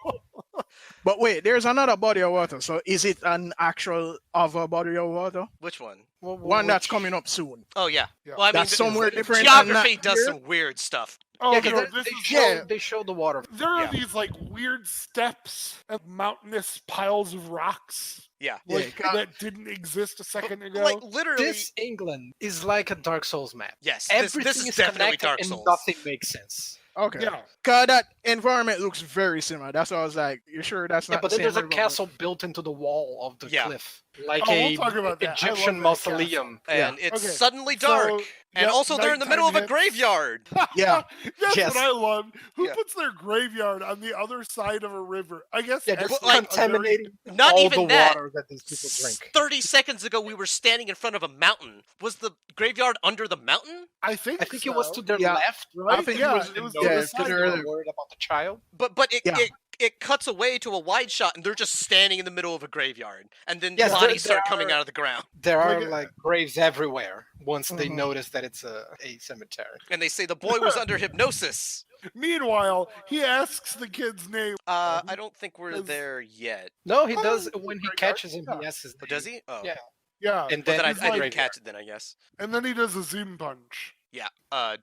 But wait, there's another body of water. So is it an actual other body of water? Which one? One that's coming up soon. Oh, yeah. Yeah. Well, I mean, That's the- somewhere different. than geography that does here? some weird stuff. Oh, Yeah, no, because this they, is yeah. they show the water. there are Yeah. these like weird steps and mountainous piles of rocks Yeah. like, Yeah, that didn't exist a second ago. Like, literally, This England is like a Dark Souls map. yes, Everything this is is definitely connected Dark and Souls. nothing makes sense. Okay. yeah, Cause that environment looks very similar. That's why I was like, you sure that's Yeah, not but the then same there's a river? castle built into the wall of the Yeah. cliff, like Oh, a we'll talk about that. I Egyptian love that mausoleum. And Yeah. it's Okay, suddenly so, dark. And yep, also, they're in the middle of a nighttime hits. graveyard. Yeah. That's Yes. what I love. Who Yeah. puts their graveyard on the other side of a river? I guess Yeah, that's just like, contaminating Not all even the that. water that these people drink. 30 seconds ago, we were standing in front of a mountain. Was the graveyard under the mountain? I think I think it was so. to their Yeah. left, right? I think Yeah, it was, it was yeah, the it's side to the They were earlier- worried about the child. But it, Yeah. it cuts away to a wide shot, and they're just standing in the middle of a graveyard. And then Yes, bodies there start coming are- out of the ground. There are Like, like graves everywhere once they Mhm. notice that it's a cemetery. And they say the boy was under hypnosis. Meanwhile, he asks the kid's name. I don't think we're Does- there yet. No, he Oh, does. it's a When he graveyard. catches him, Yeah. he asks his Oh, name. does he? Oh. Yeah. Yeah, And Well, then then I he's didn't like- catch it then, I guess. and then he does a zoom punch. Yeah.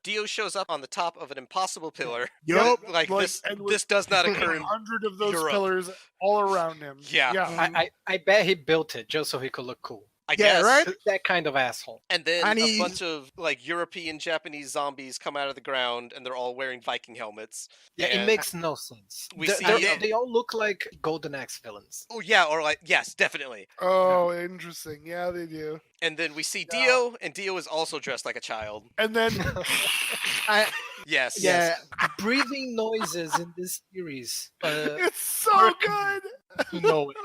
Dio shows up on the top of an impossible pillar. Yup. Like, this and with this does not occur in 100 of those Europe. pillars all around him. Yeah. yeah. I bet he built it just so he could look cool. I Yeah, guess. right? That kind of asshole. And then And a he's- bunch of like European Japanese zombies come out of the ground, and they're all wearing Viking helmets. Yeah, And- it makes no sense. We They- see- they're- they all look like Golden Axe villains. Oh yeah, or like yes, definitely. Oh, interesting. Yeah, they do. And then we see Yeah. Dio, and Dio is also dressed like a child. And then I, Yes. yeah. Breathing noises in this series. it's so Mark- good. You know it.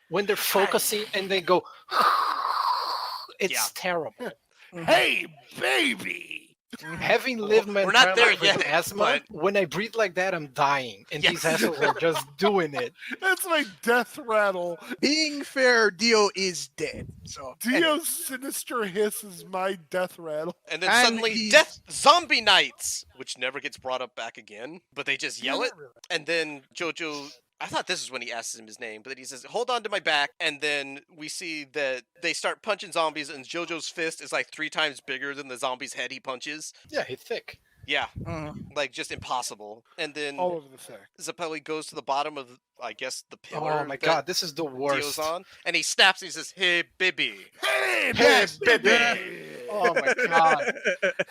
When they're focusing and they go, it's Yeah. terrible. Mhm. Hey, baby. Having lived my We're not entire there life with yet, asthma, when I breathe like that, I'm dying, and these Yes. assholes are just doing it. That's my death rattle. Being fair, Dio is dead. So anyway. Dio's sinister hiss is my death rattle. And then And suddenly, he's- Death Zombie Nights, which never gets brought up back again, but they just yell Yeah, it. not really. And then JoJo, I thought this is when he asks him his name, but then he says, "Hold on to my back." And then we see that they start punching zombies, and JoJo's fist is like 3 times bigger than the zombie's head he punches. Yeah, he's thick. Yeah, Mhm. like just impossible. And then All over the thing. Zappelli goes to the bottom of, I guess, the pillar. Oh my that god, this is the Dio's worst. on, and he snaps. And he says, "Hey, baby." Hey, Yes, baby! Oh my god.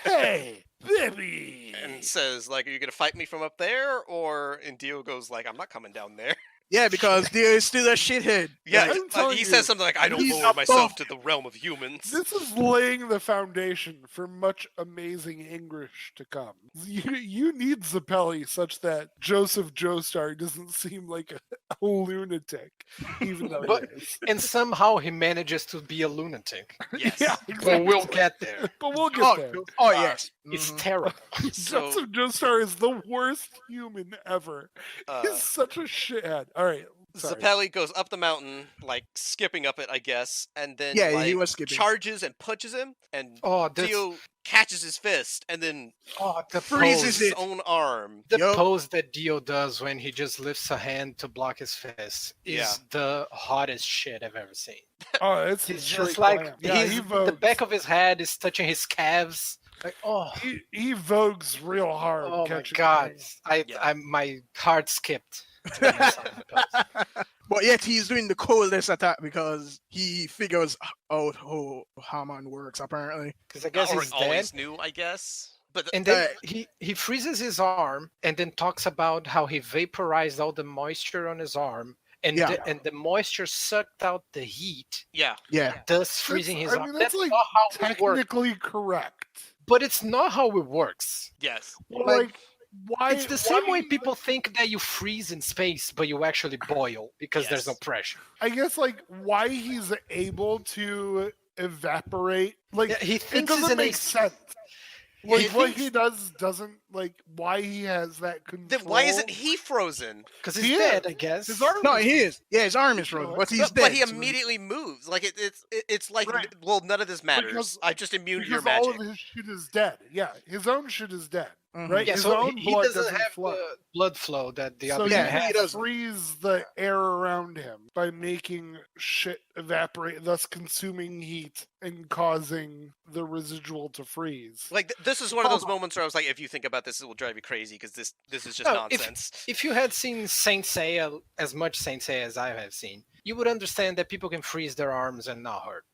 Hey, baby! And says, like, "Are you gonna fight me from up there?" Or and Dio goes like, "I'm not coming down there." Yeah, because Dio is still a shithead. Yeah, Like, I'm telling he you, says something like, "I don't he's lower myself above- to the realm of humans." This is laying the foundation for much amazing English to come. You need Zappelli such that Joseph Joestar doesn't seem like a lunatic, even though But- he is. And somehow he manages to be a lunatic. Yes. Yeah, But we'll get there. But we'll get oh, there. oh yes. It's Mhm. terrible. So, Joseph Joestar is the worst human ever. He's such a shithead. All right. Sorry. Zappelli goes up the mountain, like skipping up it, I guess, and then Yeah, like, he was skipping. charges and punches him, and Oh, this, Dio catches his fist and then the freezes poses pose, his it. own arm. the Yup. pose that Dio does when he just lifts a hand to block his fist is Yeah. the hottest shit I've ever seen. Oh, it's He's straight just like glam. Yeah, he the vogues. back of his head is touching his calves. Like, oh, He vogues real hard. oh my catching god, the Yeah. my heart skipped. when I saw the pose. But yet he's doing the coldest attack because he figures out how Haman works apparently. Because I guess Or he's dead. always knew, I guess. But And then Uh, he freezes his arm and then talks about how he vaporized all the moisture on his arm and Yeah. and the moisture sucked out the heat, yeah, Yeah. thus freezing his I arm. mean, that's like not how it works. technically correct. But it's not how it works. yes. Well, Like, like, why? It's the same way why- people think that you freeze in space, but you actually boil because there's no Yes. pressure. I guess like why he's able to evaporate. Like Yeah, he it thinks he's doesn't an make ace. sense. Like He what thinks- he does doesn't like why he has that control. Then why isn't he frozen? Because He he's dead, is. I guess. His arm No, is- he is. Yeah, his arm is frozen, but he's But, dead. but he so- immediately moves. Like it's like, Right. well, none of this matters. Because- I'm just immune to your because all magic. of his shit is dead. Yeah, his own shit is dead. Mhm. Right? Yeah, His so own he blood doesn't doesn't have flow. the blood flow that the So other he Yeah, guy he has. doesn't. frees the air around him by making shit evaporate, thus consuming heat and causing the residual to freeze. Like this is one of those Oh. moments where I was like, if you think about this, it will drive you crazy because this is just No, nonsense. If you had seen Saint Seiya as much Saint Seiya as I have seen, you would understand that people can freeze their arms and not hurt.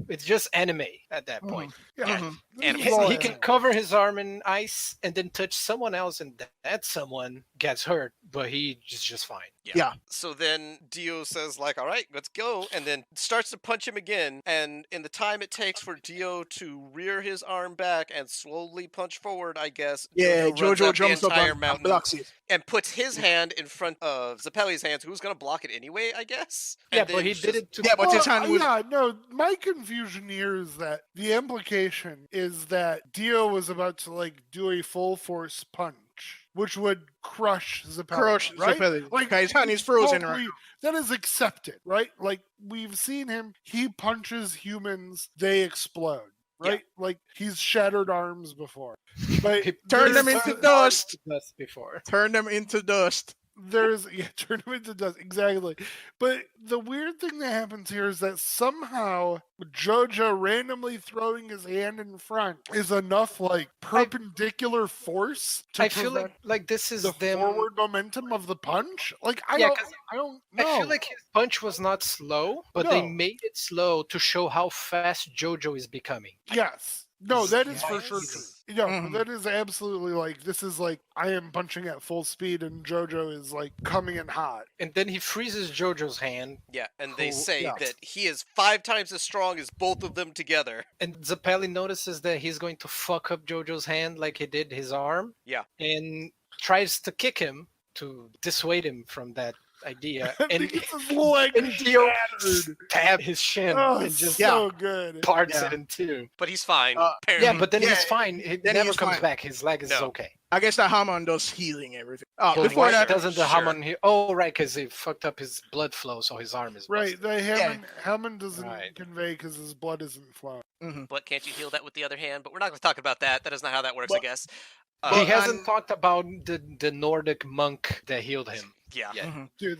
It's just anime at that point. Yeah, Mhm. this And is He, all he can anime. cover his arm in ice and then touch someone else, and that someone gets hurt, but he is just fine. Yeah. So then Dio says like, "All right, let's go," and then starts to punch him again. And in the time it takes for Dio to rear his arm back and slowly punch forward, I guess. Yeah, runs Jojo up jumps the up entire and mountain blocks it. and puts his hand in front of Zappelli's hands, who's gonna block it anyway, I guess. Yeah, And but then he just- did it to. Yeah, but his Well, hand was. yeah, no, my confusion here is that the implication is that Dio was about to like do a full force punch, which would crush Zappelli, Crush right? Zappelli. Like His hand is frozen totally- right that is accepted, right? Like we've seen him, he punches humans, they explode, Yeah. right? Like he's shattered arms before. But He Turn them there's- into dust. Dust before. Turn them into dust. there's yeah, turn him into dust exactly. But the weird thing that happens here is that somehow Jojo randomly throwing his hand in front is enough like perpendicular force to I feel prevent like this is the them. forward momentum of the punch. Like I Yeah, don't, 'cause I don't I know. feel like his punch was not slow, but they No. made it slow to show how fast JoJo is becoming. Yes. No, that is for sure true. Yes. Yeah, Mhm. that is absolutely like this is like I am punching at full speed and Jojo is like coming in hot. And then he freezes JoJo's hand, Yeah, and they Cool, say yeah. that he is 5 times as strong as both of them together. and Zappelli notices that he's going to fuck up JoJo's hand like he did his arm. Yeah. And tries to kick him to dissuade him from that idea, And and gets his leg and Dio shattered. stab his shin Oh, and it's just so good. parts Yeah. it in two. But he's fine. Uh, apparently. Yeah, but then Yeah, he's fine. He then never he's comes fine. back. His leg is No. okay. I guess that Hammond does healing everything. But Before why that, doesn't the Sure. Hammond here? Oh, right, because he fucked up his blood flow, so his arm is Right, busted. the Hammond doesn't Right. convey because his blood isn't flowing. But can't you heal that with the other hand? But we're not going to talk about that. That is not how that works, I But- guess. He But- hasn't and- talked about the Nordic monk that healed him. Yeah. yet. Dude,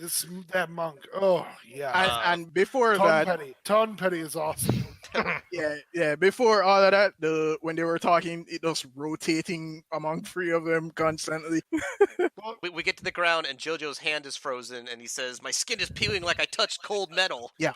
that monk. Oh yeah. And before Ton that, Petty. Ton Petty is awesome. before all of that, when they were talking, it was rotating among three of them constantly. We get to the ground and JoJo's hand is frozen and he says, "My skin is peeling like I touched cold metal." Yeah.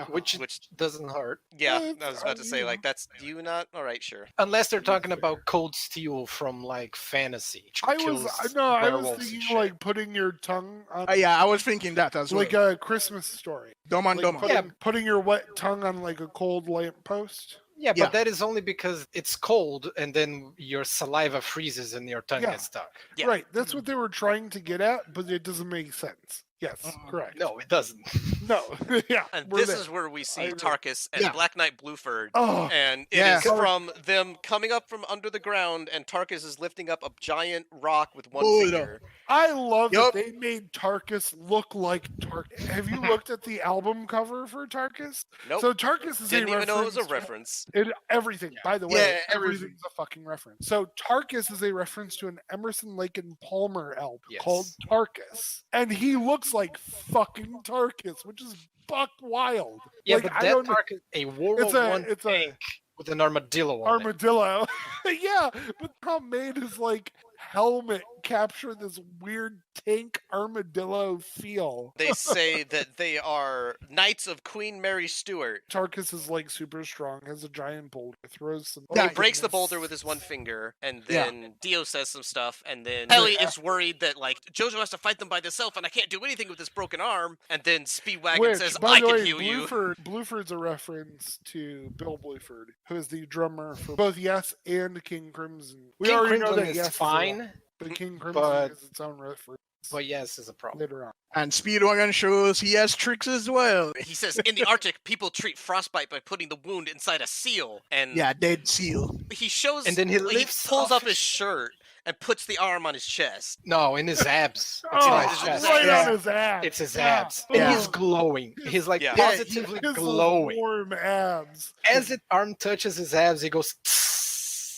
Which Which, doesn't hurt. yeah, Well, I was about to say, you like, that's, do you not? All right, sure. Unless they're talking about cold steel from like fantasy. which I kills was werewolves and thinking shit. like putting your tongue on Yeah, I was thinking that as well. like a Christmas story. Dumb and Like Dumber. putting your wet tongue on like a cold lamppost. Yeah, Yeah. but that is only because it's cold and then your saliva freezes and your tongue Yeah. gets stuck. Yeah. Right. That's what they were trying to get at, but it doesn't make sense. Yes, correct. No, it doesn't. No. Yeah. And we're this there. is where we see I agree. Tarkus and Yeah. Black Knight Blueford. Oh, And it Yeah. is from them coming up from under the ground, and Tarkus is lifting up a giant rock with one Boulder. finger. I love Yup. that they made Tarkus look like Tarkus. Have you looked at the album cover for Tarkus? Nope. So Tarkus is Didn't a even know it was a reference. reference. Everything, by the way, Yeah, everything's everything. a fucking reference. So Tarkus is a reference to an Emerson, Lake and Palmer album Yes. called Tarkus, and he looks like fucking Tarkus, which is buck wild. Yeah, Like, but I that don't know- Tarkus, a World It's War a- One it's a- tank with an armadillo on it. Armadillo. Yeah, but how made his like helmet capture this weird tank armadillo feel? They say that they are Knights of Queen Mary Stuart. Tarkus is like super strong, has a giant boulder, throws some. He Yeah, breaks the goodness. boulder with his one finger, and Yeah. then Dio says some stuff, and then Ellie is worried that, like, JoJo has to fight them by himself, and I can't do anything with this broken arm. And then Speedwagon Which, says, by "I the can way, heal you." Blueford's a reference to Bill Blueford, who is the drummer for both Yes and King Crimson. We King already know Crimson that is Yes fine, but King Crimson but- is its own reference but yes, is a problem. later on. And Speedwagon shows he has tricks as well. He says, "In the Arctic, people treat frostbite by putting the wound inside a seal." And Yeah, dead seal. he shows, And then he lifts pulls off up his shirt and puts the arm on his chest. No, in his abs. It's Oh, not his it's chest. right Yeah. on his abs. It's his Yeah. abs. And Yeah. he's glowing. He's like Yeah. positively His glowing. warm abs. As his arm touches his abs, he goes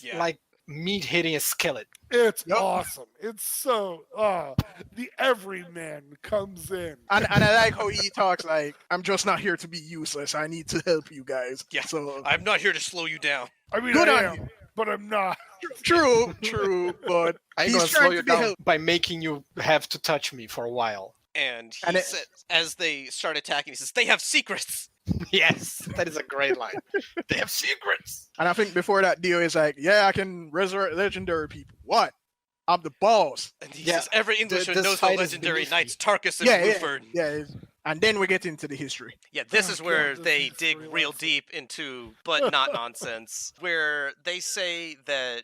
Yeah. like meat hitting a skillet. It's Yup. awesome. It's so the everyman comes in. And I like how he talks like, I'm just not here to be useless. I need to help you guys. Yeah. So I'm not here to slow you down. I mean, Good I on am, but I'm not. true, but I'm he's gonna slow trying you to be down helpful. by making you have to touch me for a while. And he And it- says, as they start attacking, he says, "They have secrets." Yes, that is a great line. They have secrets. And I think before that, Dio is like, yeah, I can resurrect legendary people. What? I'm the boss. And he Yeah, says, "Every Englishman this knows the fight is legendary beneath knights Tarkus and Yeah, yeah, Blueford." yeah. And then we get into the history. Yeah, this Oh, is where God, this they is dig really real awesome. deep into, but not nonsense, where they say that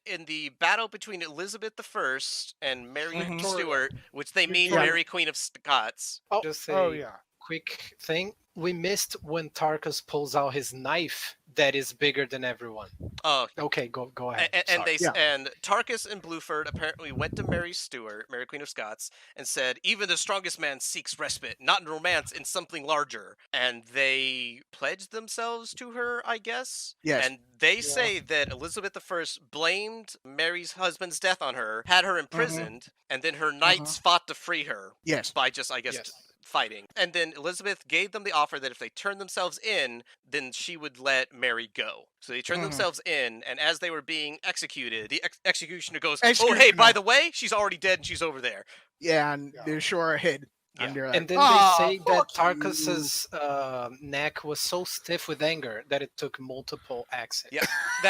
in the battle between Elizabeth I and Mary Mhm. Stuart, which they mean Victoria. Mary Queen of Scots. I'll just say Oh yeah. quick thing. We missed when Tarkus pulls out his knife that is bigger than everyone. Oh, Okay, go ahead. and Sorry. and Tarkus and Blueford apparently went to Mary Stuart, Mary Queen of Scots, and said, "Even the strongest man seeks respite, not in romance, in something larger." And they pledged themselves to her, I guess. Yes. And they say that Elizabeth I blamed Mary's husband's death on her, had her imprisoned, and then her knights fought to free her Yes. by just, I guess, Yes. fighting. And then Elizabeth gave them the offer that if they turned themselves in, then she would let Mary go. So they turned Mhm. themselves in, and as they were being executed, the executioner goes, Excuse "Oh, hey, me, by ma'am." the way, she's already dead and she's over there." Yeah, and Yeah. they show her head. Yeah. And they're like, And then "Ah, they say that fuck you." Tarkus's neck was so stiff with anger that it took multiple axes. Yeah.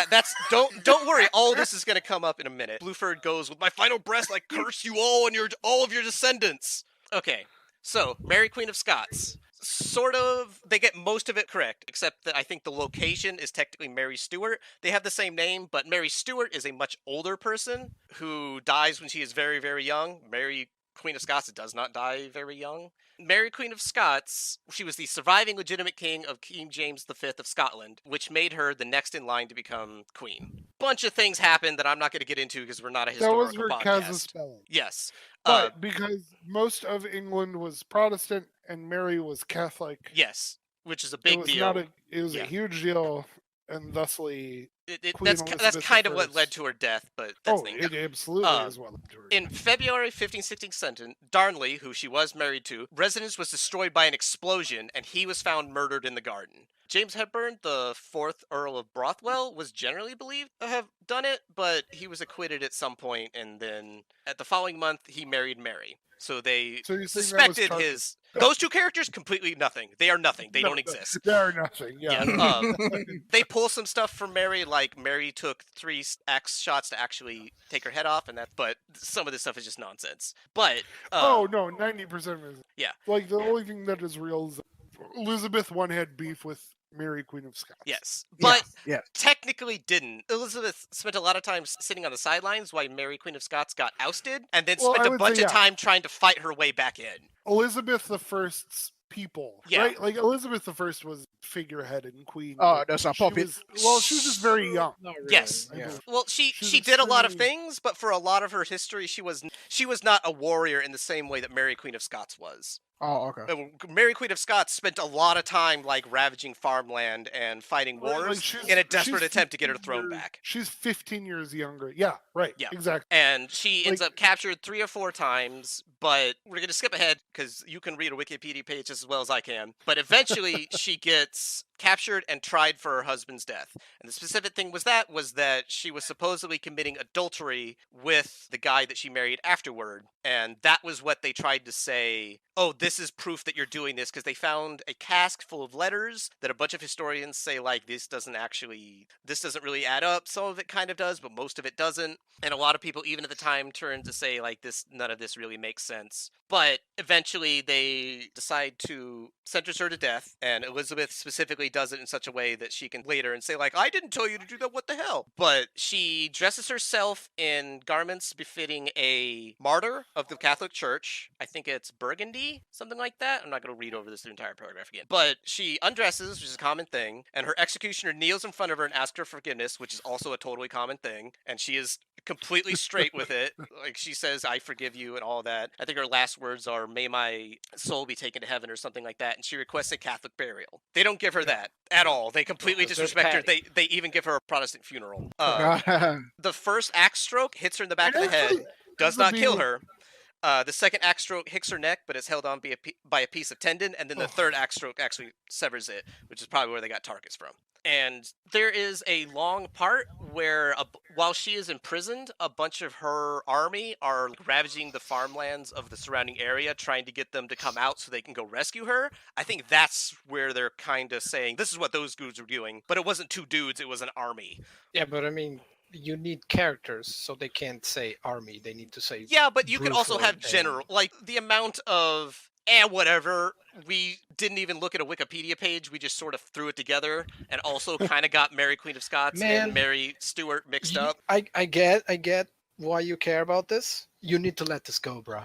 That's don't worry, all this is gonna come up in a minute. Blueford goes, "With my final breath, I curse you all and all of your descendants." Okay, so Mary Queen of Scots. Sort of, they get most of it correct, except that I think the location is technically Mary Stuart. They have the same name, but Mary Stuart is a much older person who dies when she is very, very young. Mary Queen of Scots does not die very young. Mary, Queen of Scots, she was the surviving legitimate king of King James V of Scotland, which made her the next in line to become queen. Bunch of things happened that I'm not going to get into because we're not a That was historical her podcast. casus belli. Yes. But because most of England was Protestant and Mary was Catholic, Yes, which is a it big was deal. it was Yeah. a huge deal, and thusly Queen That's Elizabeth kind of I. what led to her death, but that's the thing. It absolutely is what led to her. In February 1567, Darnley, who she was married to, residence was destroyed by an explosion, and he was found murdered in the garden. James Hepburn, the 4th Earl of Bothwell, was generally believed to have done it, but he was acquitted at some point, and then at the following month, he married Mary. So they So you're saying that was suspected Tarquin? his... Those two characters, completely nothing. They are nothing. They No, don't exist. They are nothing. Yeah. They pull some stuff from Mary, like Mary took 3 axe shots to actually take her head off, but some of this stuff is just nonsense. But no, 90% of it is. Yeah. Like the only thing that is real is Elizabeth I had beef with Mary, Queen of Scots. yes, but yeah. technically didn't. Elizabeth spent a lot of time sitting on the sidelines while Mary, Queen of Scots got ousted, and then Well, spent I a would bunch say, of yeah. time trying to fight her way back in. Elizabeth the First's people, Yeah. right? Like Elizabeth the First was figurehead and queen. Oh, but that's a she puppet. she was just very young. Not really. Yes. Yeah. Well, she She's did a lot of extremely- things, but for a lot of her history, she was not a warrior in the same way that Mary, Queen of Scots was. Oh, okay. Mary, Queen of Scots spent a lot of time like ravaging farmland and fighting Right, like, wars she's- in a desperate she's attempt to get her 15 throne years- back. She's 15 years younger. Yeah, right. Yeah. Exactly. And she ends Like- up captured 3 or 4 times, but we're going to skip ahead because you can read a Wikipedia page just as well as I can. But eventually she gets captured and tried for her husband's death. And the specific thing was that she was supposedly committing adultery with the guy that she married afterward. And that was what they tried to say, oh, this is proof that you're doing this, because they found a cask full of letters that a bunch of historians say, like, this doesn't really add up. Some of it kind of does, but most of it doesn't. And a lot of people, even at the time, turned to say, like, none of this really makes sense. But eventually they decide to sentence her to death, and Elizabeth specifically does it in such a way that she can later and say, like, I didn't tell you to do that, what the hell? But she dresses herself in garments befitting a martyr of the Catholic Church. I think it's burgundy, something like that. I'm not going to read over this entire paragraph again. But she undresses, which is a common thing, and her executioner kneels in front of her and asks her forgiveness, which is also a totally common thing. And she is completely straight with it. Like, she says, I forgive you and all that. I think her last words are, may my soul be taken to heaven or something like that. And she requests a Catholic burial. They don't give her that at all. They completely Because they're disrespect her. petty. They even give her a Protestant funeral. The first axe stroke hits her in the back of the head, does not kill her. The second axe stroke hits her neck, but is held on by a piece of tendon, and then the third axe stroke actually severs it, which is probably where they got Tarkus from. And there is a long part where, while she is imprisoned, a bunch of her army are ravaging the farmlands of the surrounding area, trying to get them to come out so they can go rescue her. I think that's where they're kind of saying, this is what those dudes were doing. But it wasn't 2 dudes, it was an army. Yeah, but I mean, you need characters, so they can't say army. They need to say. Yeah, but you could also Bruford have and- general, like the amount of whatever. We didn't even look at a Wikipedia page. We just sort of threw it together, and also kind of got Mary Queen of Scots Man. and Mary Stuart mixed up. I get why you care about this. You need to let this go, bro.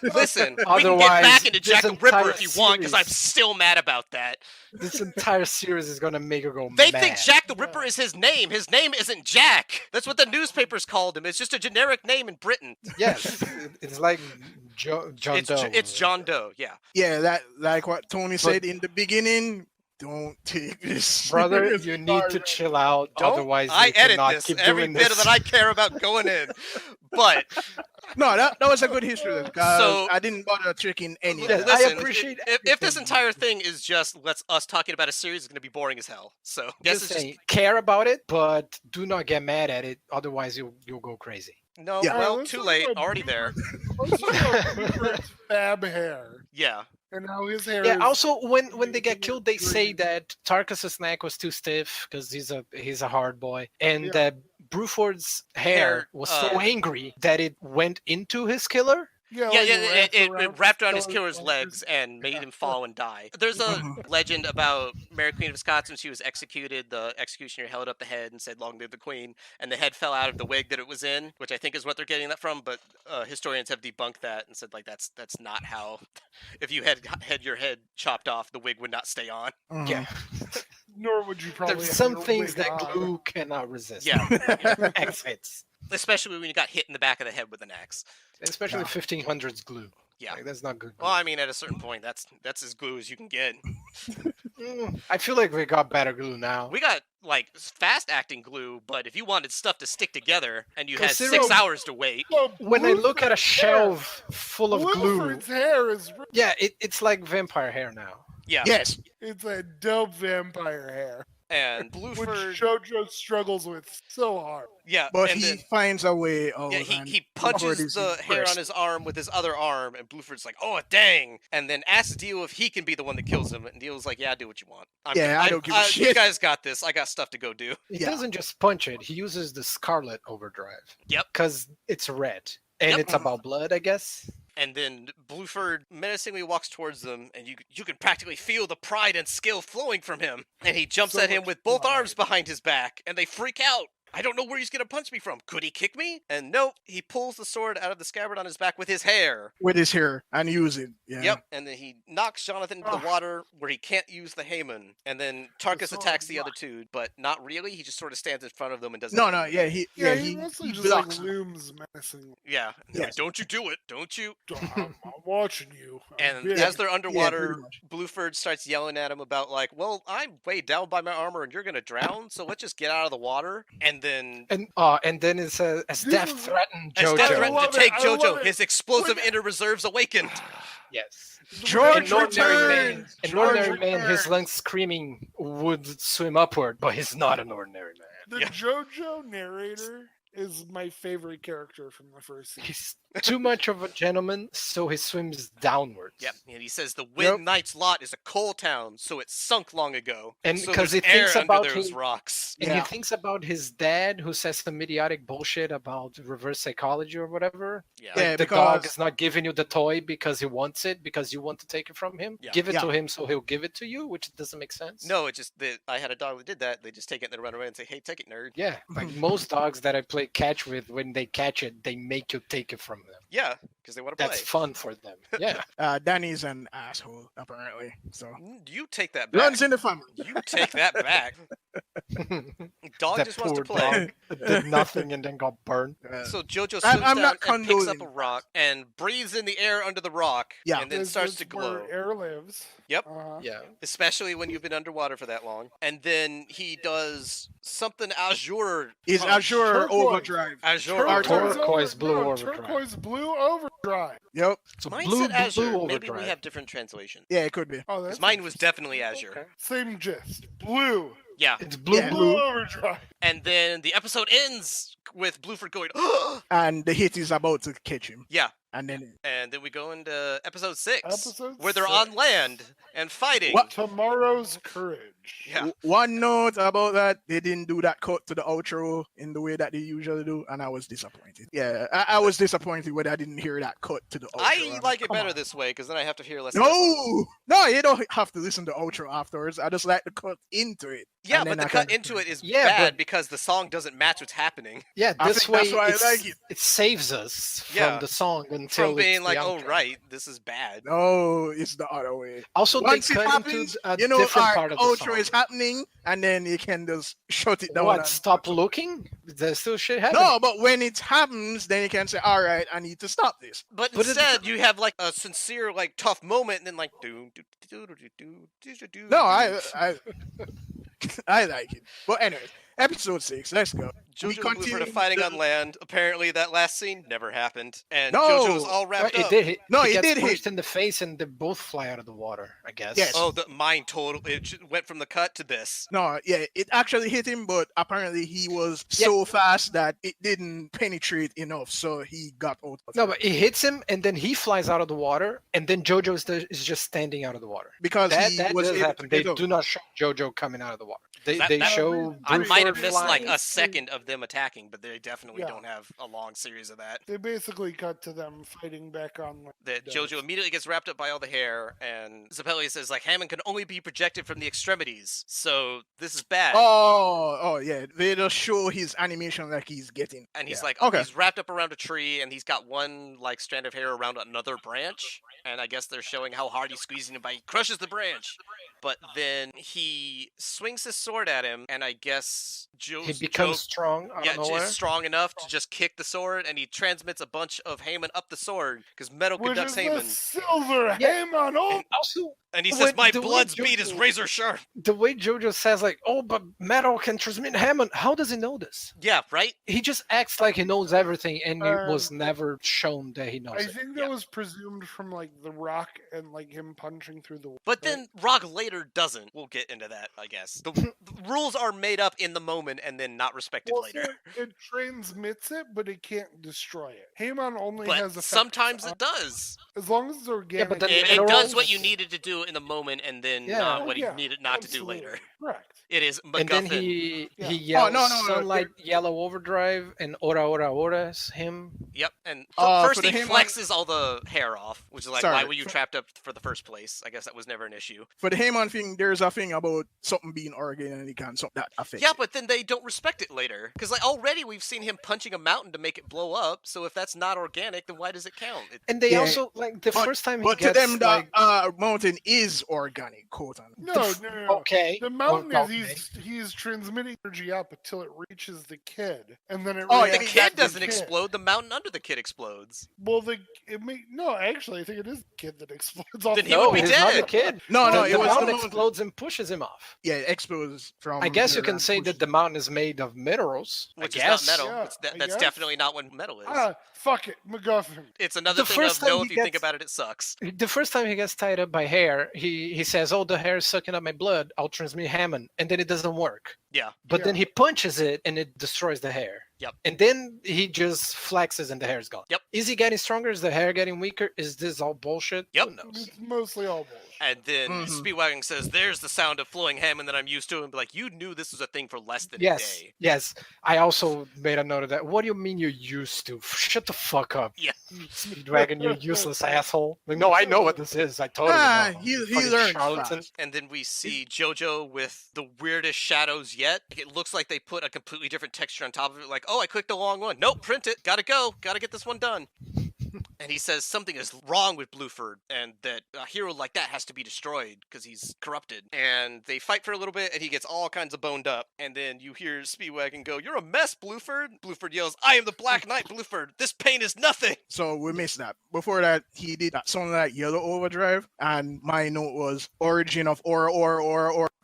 Listen, we can get Otherwise, back into this Jack the Ripper entire if you want, because I'm series- still mad about that. This entire series is gonna make her go They mad. think Jack the Ripper is his name. His name isn't Jack. That's what the newspapers called him. It's just a generic name in Britain. Yes, it's like John Doe. It's John Doe. Yeah. Yeah, that like what Tony said in the beginning. Don't take this, Brother, serious, you need to Star- chill out. Don't Otherwise, I you edit cannot this keep every doing bit this. that I care about going in. But No, that was a good history. So- I didn't bother checking any. Yeah, of I that. listen, appreciate if this everything. entire thing is just us talking about a series, it's going to be boring as hell. So guess Just it's saying, care about it, but do not get mad at it. Otherwise, you'll go crazy. no. Yeah. Well, Let's too talk late. about Already there. Let's talk about Rupert's fab hair Yeah. and how his hair. Yeah. is- Also, when they get killed, they say that Tarkus's neck was too stiff because he's a hard boy, and Yeah. that Bruford's hair Hair, was so angry that it went into his killer. Yeah, like it wrapped around his killer's killer's legs and made him fall and die. There's a Mhm. legend about Mary Queen of Scots when she was executed. The executioner held up the head and said, "Long live the Queen," and the head fell out of the wig that it was in, which I think is what they're getting that from. But historians have debunked that and said like that's not how. If you had your head chopped off, the wig would not stay on. Mhm. Yeah. Nor would you probably There's have some your things wig that on. glue cannot resist. Yeah. X hits. Especially when you got hit in the back of the head with an axe. Especially Yeah. 1500s glue. Yeah. Like, that's not good glue. Well, I mean, at a certain point, that's as glue as you can get. I feel like we got better glue now. We got like fast acting glue, but if you wanted stuff to stick together and you had Consider- 6 hours to wait, Well, When I look at a Bluford's shelf full of glue, Bluford's hair is yeah, it's like vampire hair now. yeah. Yes. it's a dope vampire hair, And which Bluford, JoJo struggles with so hard. yeah, But and he then, finds a way of. yeah, and he Bluford punches is the hair on impressed. his arm with his other arm, and Bluford's like, "Oh dang!" And then asks Dio if he can be the one that kills him, and Dio's like, "Yeah, do what you want. Yeah, I don't give a You shit." guys got this. I got stuff to go do." He Yeah. doesn't just punch it, he uses the Scarlet Overdrive. Yep. Because it's red. And Yep. it's about blood, I guess. And then Bluford menacingly walks towards them, and you can practically feel the pride and skill flowing from him. And he jumps So at him much with both pride. arms behind his back, and they freak out. I don't know where he's gonna punch me from. Could he kick me? And nope, he pulls the sword out of the scabbard on his back with his hair. With his hair and use it. Yeah. Yep, and then he knocks Jonathan into the Ugh. water where he can't use the Haemon. And then Tarkus sword attacks the block. other two, but not really. He just sort of stands in front of them and doesn't. No, no, yeah, he mostly he just like blocks. looms menacingly. Yeah. And they're like, Yes. don't you do it? Don't you? I'm watching you. And Yeah. as they're underwater, much. Bluford starts yelling at him about like, "Well, I'm way down by my armor, and you're gonna drown. So let's just get out of the water." And then And then it says, as death threatened as JoJo. Death I threatened love to it, take I love JoJo, it. his explosive When- inner reserves awakened. Yes. George An ordinary man, returns! an George ordinary man, his returns! lungs screaming, would swim upward, but he's not an ordinary man. The Yeah. JoJo narrator is my favorite character from the first season. He's too much of a gentleman, so he swims downwards. Yep, and he says the Wind Knight's lot is a coal town, so it sunk long ago. And so because he there's air thinks under about those his- rocks. And Yeah. he thinks about his dad, who says some idiotic bullshit about reverse psychology or whatever. Yeah. Yeah, Like the dog because- is not giving you the toy because he wants it, because you want to take it from him. Yeah. Give it Yeah. to him so he'll give it to you, which doesn't make sense. No, it just that I had a dog that did that. They just take it and they run away and say, "Hey, take it, nerd." Yeah, like most dogs that I play catch with, when they catch it, they make you take it from them. Yeah, because they want to play. That's fun for them. Yeah. Danny's an asshole, apparently. So You take that back. runs in the family. You take that back. Dog That just wants to poor play. dog did nothing and then got burned. So JoJo swims I'm down not and picks up a condoning rock and breathes in the air under the rock, Yeah. and then This starts is to where glow. air lives. Yep. Yeah. Especially when you've been underwater for that long. And then he does something azure. Is punch. Azure Turquoise. Overdrive. Azure. Turquoise Turquoise blue overdrive. Turquoise blue overdrive. Yep. So Mine blue, said azure. blue Maybe we overdrive. have different translations. Yeah, it could be. Oh, Because that's mine was definitely azure. Okay. same gist. Blue. Yeah. It's blue, Yeah. blue. Blue overdrive. And then the episode ends with Bluford going, And the hit is about to catch him. yeah. And then And then we go into episode 6, Episode where they're 6. on land and fighting. What? Tomorrow's courage. Yeah. One note about that, they didn't do that cut to the outro in the way that they usually do, and I was disappointed. Yeah, I was disappointed when I didn't hear that cut to the outro. I I'm like it come better on. this way because then I have to hear less. of the song. No, you don't have to listen to the outro afterwards. I just like the cut into it. Yeah, and but then the I cut can- into it is Yeah, bad but- because the song doesn't match what's happening. Yeah, I this think way that's why I it's- like it. it saves us from Yeah. the song until From being it's like, the oh outro. right, this is bad. No, it's the other way. Also, Once they it cut happens, into a you know, different our part of the outro song. is happening, and then you can just shut it down. What? and- Stop looking? There's still shit happening. No, but when it happens, then you can say, "All right, I need to stop this." But But it's- instead, you have like a sincere, like tough moment, and then like do do do do do do do. No, I I like it. But anyway, episode 6. Let's go. JoJo and Bluford continue are fighting the- on land. Apparently, that last scene never happened, and No! JoJo's all Right, wrapped it up. did hit. No, he it gets did hit. punched in the face, and they both fly out of the water. I guess. Yes. Oh, the mine total. It went from the cut to this. No, yeah, it actually hit him, but apparently he was Yeah. so fast that it didn't penetrate enough, so he got out of No, it. but it hits him, and then he flies out of the water, and then JoJo is just standing out of the water. Because he That was does able happen. to They get out. do not show JoJo coming out of the water. They That- they that- show. I might have Bluford missed like flying. a second of have them attacking, but they definitely Yeah. don't have a long series of that. They basically cut to them fighting back on land. That JoJo immediately gets wrapped up by all the hair, and Zappelli says, like, Hammond can only be projected from the extremities, so this is bad. Oh, yeah. They just show his animation like he's getting. And he's yeah. like, okay. he's wrapped up around a tree, and he's got one, like, strand of hair around another branch, and I guess they're showing how hard he's squeezing it, but he crushes the branch. But then he swings his sword at him, and I guess He becomes strong out of nowhere. is strong enough to just kick the sword, and he transmits a bunch of Hammond up the sword, because metal Which conducts is the Hammond. silver Yeah. Hammond. Oh, Also, And he says, Wait, my the way blood's beat is JoJo- razor sharp. the way JoJo says, like, oh, but metal can transmit Hammond. How does he know this? Yeah, right? He just acts like he knows everything, and it was Um, never shown that he knows I it. think that was presumed from like the Rock and like him punching through the wall. But then Rock later doesn't. We'll get into that, I guess. The rules are made up in the moment and then not respected Well, later. so it transmits it, but it can't destroy it. Hammond only But has effects sometimes on- it does. as long as it's organic. but then It minerals- does what you needed to do in the moment and then Yeah. not Oh, what yeah, you needed not to do absolutely. later. Correct. It is And then MacGuffin. he Yeah. yells no, Sunlight, Yellow Overdrive, and Ora Ora Ora's him. Yep, and For first the he Hammond- flexes all the hair off, which is like, why Sorry. were you trapped up for the first place? I guess that was never an issue. For the Hammond thing, there's a thing about something being organic and something that affects Yeah, it. but then they don't respect it later. Because like already we've seen him punching a mountain to make it blow up, so if that's not organic, then why does it count? And they Yeah. also, like, the first time he But to gets, them, the like, mountain is organic, quote unquote. No. okay. The mountain okay. is he's transmitting energy up until it reaches the kid, and then it. Oh, The yeah, reacts kid to the doesn't kid. explode, the mountain under the kid explodes. Well, no, actually, I think it is the kid that explodes off. Then the he No, would be he's dead. not the kid. No, the, it the was mountain the mountain. explodes and pushes him off. Yeah, it explodes from. I guess you there can and say pushes that the mountain is made of minerals. Which I is not guess. metal. Yeah, I That's guess. definitely not what metal is. Fuck it, MacGuffin. It's another The thing first of no, time if he you think gets- about it, it sucks. The first time he gets tied up by hair, he says, "Oh, the hair is sucking up my blood. I'll transmit Hammond," and then it doesn't work. Yeah. But Yeah. then he punches it, and it destroys the hair. Yep. And then he just flexes, and the hair is gone. Yep. Is he getting stronger? Is the hair getting weaker? Is this all bullshit? Yep. Who knows? It's mostly all bullshit. And then Mhm. Speedwagon says, there's the sound of flowing Hammond that I'm used to. And be like, you knew this was a thing for less than a Yes. day. Yes. I also made a note of that. What do you mean you're used to? Shut the fuck up. Yeah. Speedwagon, you useless asshole. Like, no, I know what this is. I totally know. he Fucking learned charlatan. fast. And then we see JoJo with the weirdest shadows yet. It looks like they put a completely different texture on top of it. Like, oh, I clicked the wrong one. Nope, print it. Gotta go. Gotta get this one done. And he says something is wrong with Blueford and that a hero like that has to be destroyed because he's corrupted. And they fight for a little bit and he gets all kinds of boned up. And then you hear Speedwagon go, you're a mess, Blueford. Blueford yells, I am the Black Knight, Blueford. This pain is nothing. So we missed that. Before that, he did that song like Yellow Overdrive, and my note was origin of or.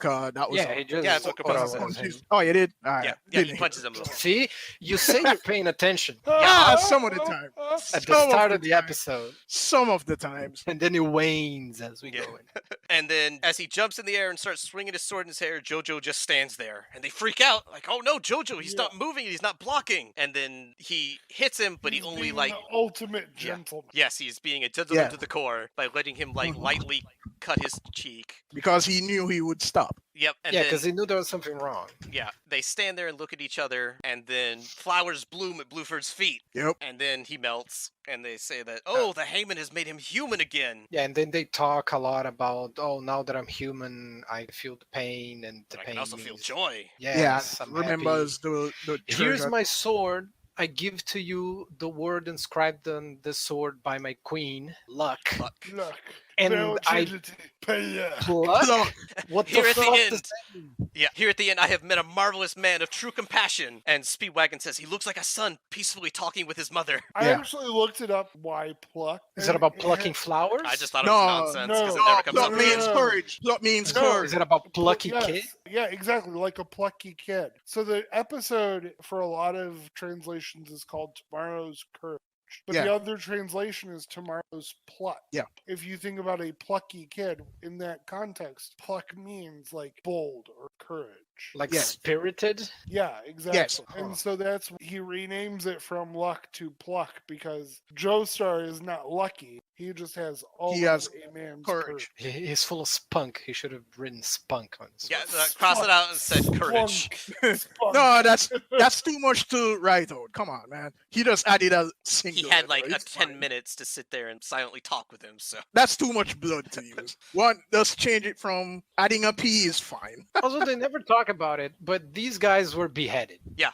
That was Yeah, he just. Yeah, that's what put Capote on says. his- Oh, you did? All right. Yeah, Didn't he hear punches it. him. See, you say you're paying attention Some of the time. at the Some start of of the the time. episode, Some of the times. and then it wanes as we Yeah. go in. And then as he jumps in the air and starts swinging his sword in his hair, JoJo just stands there. And they freak out. Like, oh no, JoJo, he's Yeah. not moving, he's not blocking. And then he hits him, but He's he only being like... the ultimate gentleman. Yes, he's being a gentleman Yeah. to the core by letting him like Mhm. lightly cut his cheek. Because he knew he would stop. Yep, and Yeah, then because he knew there was something wrong. yeah, they stand there and look at each other, and then flowers bloom at Blueford's feet, Yep. and then he melts, and they say that oh, the Hammond has made him human again. Yeah, and then they talk a lot about, oh, now that I'm human, I feel the pain, and the I pain can also feel means- joy. Yes, yeah. I'm Remembers happy. the Here's treasure. my sword. I give to you the word inscribed on the sword by my queen, Luck. Luck. Look, And I Belgidity, Paya. Luck? Look, What the Here at the fuck end. does that mean? Yeah, here at the end, I have met a marvelous man of true compassion. And Speedwagon says he looks like a son peacefully talking with his mother. I Yeah. actually looked it up. Why pluck? Is it about plucking flowers? I just thought it No, was nonsense because no. it never comes Plot up. me- means No. courage. Plot means No. courage. Is it about plucky Yes. kid? Yeah, exactly, like a plucky kid. So the episode for a lot of translations is called Tomorrow's Curse. But Yeah. the other translation is tomorrow's pluck. Yeah. If you think about a plucky kid in that context, pluck means like bold or courage. Like Yeah. spirited. Yeah, exactly. Yes. And so that's he renames it from luck to pluck because Joestar is not lucky. He just has all He of has a man's courage. He's full of spunk. He should have written spunk on his Yeah, sword. cross it out and said courage. Spunk. No, that's too much to write out. Come on, man. He just added a single. He had like letter. a It's 10 fine. minutes to sit there and silently talk with him, so. That's too much blood to use. One, just change it from adding a P is fine. Also, they never talk about it, but these guys were beheaded. Yeah.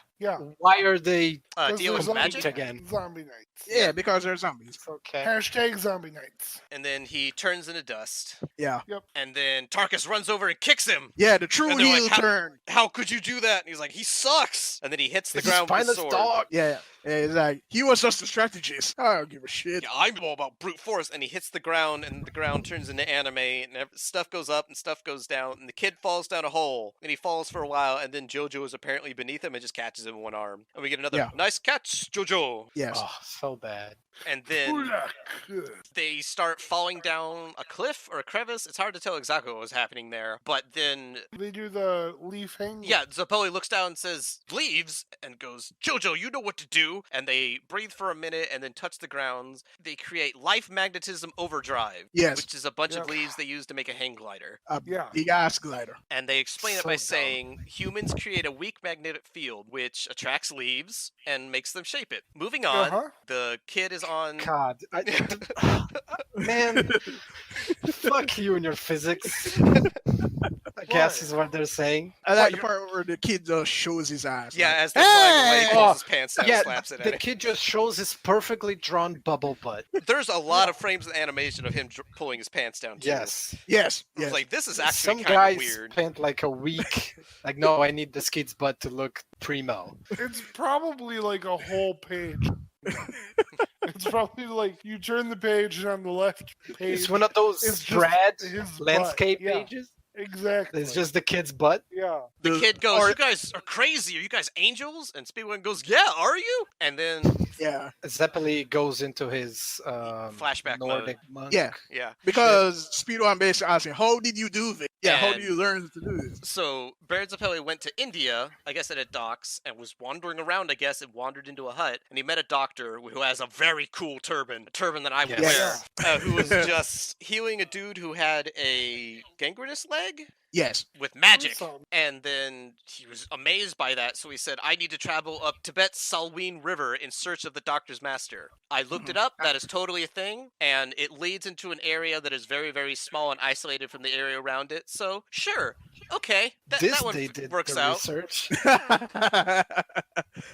Why are they? Deal with They're magic? again. Zombie nights. Yeah, because they're zombies. It's okay. Hashtag zombie nights. And then he turns into dust. Yeah. And then Tarkus runs over and kicks him. Yeah, the true And they're like, heel how- turn. How could you do that? And he's like, he sucks. And then he hits the He's a ground with his spineless sword. dog. Yeah, it's like he was just a strategist. I don't give a shit. Yeah, I'm all about brute force. And he hits the ground, and the ground turns into anime, and stuff goes up and stuff goes down. And the kid falls down a hole, and he falls for a while, and then JoJo is apparently beneath him and just catches him in one arm. And we get another nice catch, JoJo. Yes. Oh, so bad. And then Kulak. they start falling down a cliff or a crevice. It's hard to tell exactly what was happening there. But then, They do the leaf hang. yeah, Zappoli looks down and says, leaves, and goes, JoJo, you know what to do. And they breathe for a minute and then touch the grounds. They create life magnetism overdrive, Yes. which is a bunch of Yep. leaves they use to make a hang glider. A Yeah. big ass glider. And they explain it So by dumb. saying humans create a weak magnetic field, which attracts leaves and makes them shape it. Moving on, Uh-huh. the kid is on... God, man, fuck you and your physics. I guess is what they're saying. I like the part where the kid just shows his ass. Yeah, like, as they're flying away, he "Hey!" pulls his pants down Yeah, and slaps it at the it. kid just shows his perfectly drawn bubble butt. There's a lot of frames of animation of him pulling his pants down, too. Yes. Yes. I was Yes. like, this is Some actually kind guys of weird. spent like a week. Like, no, I need this kid's butt to look primo. It's probably like a whole page. It's probably like you turn the page and on the left page. It's one of those It's just spread his butt. landscape Yeah, pages. Exactly. It's just the kid's butt. yeah. The kid goes, or- you guys are crazy. Are you guys angels? And Speedwagon goes, yeah, are you? And then, Yeah. Zeppeli goes into his Flashback Nordic monk. Yeah. yeah. Because Speedo and basically asking, how did you do this? Yeah, how And- do you learn to do this? So Baron Zappelli went to India, I guess at a docks, and was wandering around, I guess, and wandered into a hut. And he met a doctor who has a very cool turban, a turban that I would Yes. wear, who was just healing a dude who had a gangrenous leg Yes. with magic. Awesome. And then he was amazed by that, so he said, I need to travel up Tibet's Salween River in search of the doctor's master. I looked it up, that is totally a thing, and it leads into an area that is very, very small and isolated from the area around it, so sure, okay, that one they did works the out. research.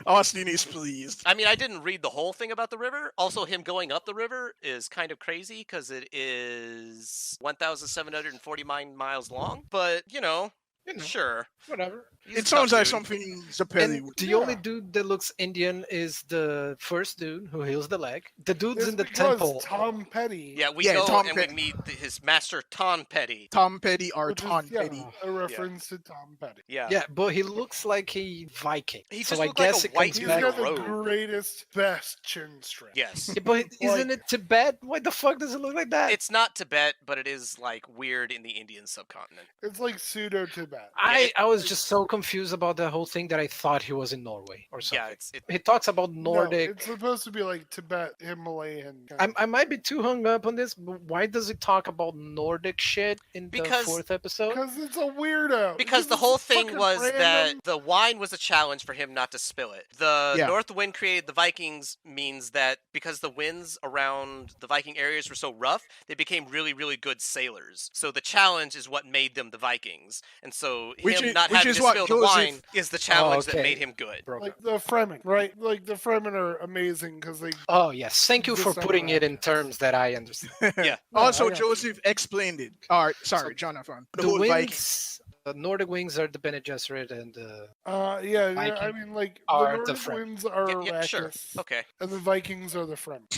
Austin is pleased. I mean, I didn't read the whole thing about the river. Also, him going up the river is kind of crazy because it is 1,749 miles long, but, You know, sure. whatever. He's a It sounds tough like dude. something Zappelli And would the do. only dude that looks Indian is the first dude who heals the leg. The dudes It's in the because temple. Tom Petty. Yeah, we Yeah, go Tom and Petty. we meet his master, Ton Petty. Tom Petty or which is, Ton yeah, Petty. a reference to Tom Petty. Yeah. Yeah, but he looks like a Viking. He so just I looked like guess a it white comes He's dude back. in got a the robe. greatest, best chin strap. Yes. Yeah, but isn't Like- it Tibet? Why the fuck does it look like that? It's not Tibet, but it is like weird in the Indian subcontinent. It's like pseudo Tibet. I was just so confused about the whole thing that I thought he was in Norway or something. Yeah, He talks about Nordic. No, it's supposed to be like Tibet, Himalayan. kind I might be too hung up on this, but why does it talk about Nordic shit in Because- the fourth episode? Because it's a weirdo. because the it's whole thing fucking was random. that the wine was a challenge for him not to spill it. The Yeah. North Wind created the Vikings means that because the winds around the Viking areas were so rough, they became really, really good sailors. So the challenge is what made them the Vikings. And so Which him is- not which having is to what spill the Joseph- wine is the challenge that okay. made him good. Broke Like up. the Fremen, right? Like the Fremen are amazing because they. Oh yes, thank you for Just putting it in summarize. terms that I understand. Yeah. Also, I got you. Joseph explained it. All right, sorry, Jonathan. The whole Viking. wings, the Nordic wings are the Bene Gesserit and the Yeah, I Viking mean, like are the the Nordic Fremen. winds are Yeah, sure. Arrakis, Okay. and the Vikings are the Fremen.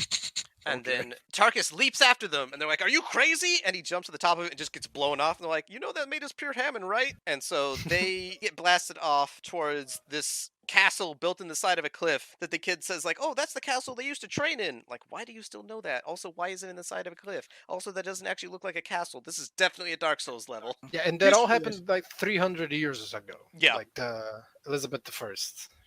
And Okay. then Tarkus leaps after them, and they're like, "Are you crazy?" And he jumps to the top of it and just gets blown off. And they're like, "You know that made us pure Hammond, right?" And so they get blasted off towards this castle built in the side of a cliff that the kid says like, oh, that's the castle they used to train in. Like, why do you still know that? Also, why is it in the side of a cliff? Also, that doesn't actually look like a castle. This is definitely a Dark Souls level. Yeah, and that all History happened like 300 years ago. Yeah. Like the Elizabeth I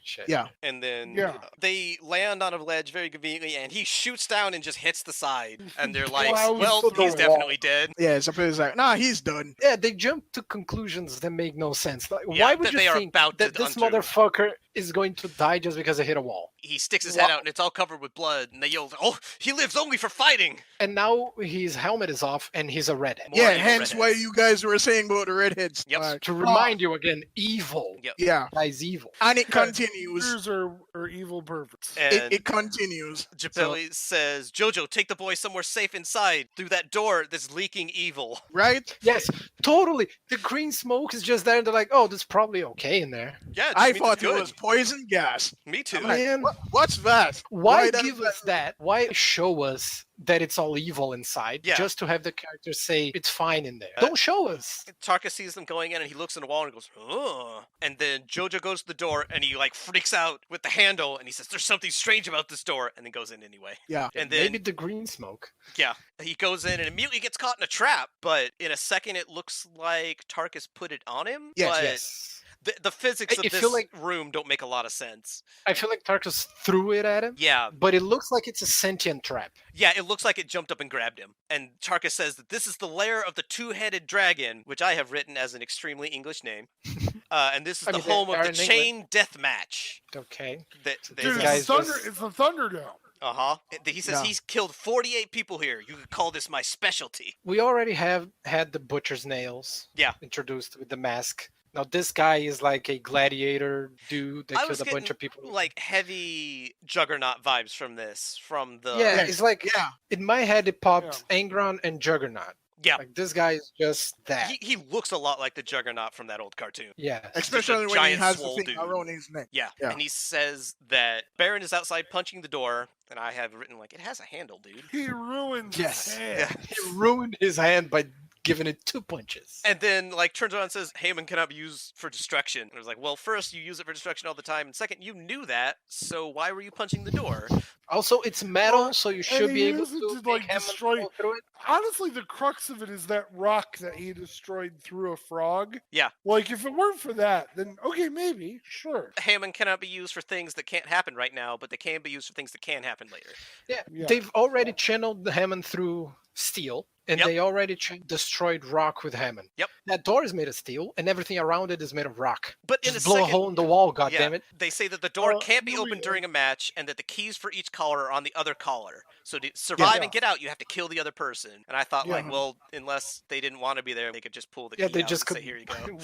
shit. Yeah. And then Yeah. they land on a ledge very conveniently, and he shoots down and just hits the side. And they're like, Plows well, through the he's wall. definitely dead. Yeah, so it's like, nah, he's done. Yeah, they jump to conclusions that make no sense. Like, Yeah, why would that you they are think about that to this undo. motherfucker is going to die just because he hit a wall? He sticks his head out, and it's all covered with blood. And they yell, oh, he lives only for fighting. And now his helmet is off, and he's a redhead. More Yeah, evil hence why redheads. you guys were saying about the redheads. Yep. Like, To remind you again, evil. Yep. yeah, Guy's evil. and it continues. Cheaters are evil perverts. And It continues. Japelli says, Jojo, take the boy somewhere safe inside through that door that's leaking evil. Right? Yes, totally. The green smoke is just there, and they're like, "Oh, that's probably okay in there." Yeah, it just I means thought it's it good. was poison gas. Me too. I'm like, Man. What's that? Why does give us that? Why show us that it's all evil inside? Yeah. Just to have the characters say it's fine in there. Uh, Don't show us. Tarka sees them going in, and he looks in the wall and goes, "Ugh." And then Jojo goes to the door, and he like freaks out with the handle, and he says, "There's something strange about this door," and then goes in anyway. Yeah. And then Maybe the green smoke. yeah, he goes in and immediately gets caught in a trap. But in a second, it looks like Tarkus put it on him. Yes, but Yes. the physics of I this feel like- room don't make a lot of sense. I feel like Tarkus threw it at him, Yeah, but it looks like it's a sentient trap. yeah, it looks like it jumped up and grabbed him. And Tarkus says that this is the lair of the two-headed dragon, which I have written as an extremely English name. And this is I the mean, they home of are the in England. chain death match. Okay. That they Dude, This it's, guy's thunder, just- it's the Thunderdome. uh-huh. He says Yeah. he's killed 48 people here. You could call this my specialty. We already have had the butcher's nails. Yeah. Introduced with the mask. Now this guy is like a gladiator dude that I killed was a bunch getting, of people. like heavy Juggernaut vibes from this, from the yeah, it's like Yeah. in my head it popped Angron and Juggernaut. yeah. Like this guy is just that. He looks a lot like the Juggernaut from that old cartoon. Yeah. Especially when he giant has the swole thing dude. around his neck. Yeah. Yeah. And he says that Baron is outside punching the door, and I have written like it has a handle, dude. He ruins Yes. his hand. Yeah. He ruined his hand by giving it 2 punches. And then like turns around and says, Haman cannot be used for destruction. And I was like, well, first you use it for destruction all the time, and second, you knew that, so why were you punching the door? Also, it's metal, Well, so you and should he be able used it to to, make like, Hammond destroy- go through it. Honestly, the crux of it is that rock that he destroyed through a frog. Yeah. Like, if it weren't for that, then okay, maybe, sure. Haman cannot be used for things that can't happen right now, but they can be used for things that can happen later. Yeah, Yeah. they've already channeled the Hammond through steel, and Yep. they already destroyed rock with Hammond. Yep. That door is made of steel, and everything around it is made of rock. But in Just a blow second, a hole in the wall, yeah, goddammit. they say that the door Well, can't be really, opened during a match, and that the keys for each collar are on the other collar. So to survive Yeah. and get out, you have to kill the other person. And I thought, like, Yeah. well, unless they didn't want to be there, they could just pull the Yeah, key they out just and could. say, here you go.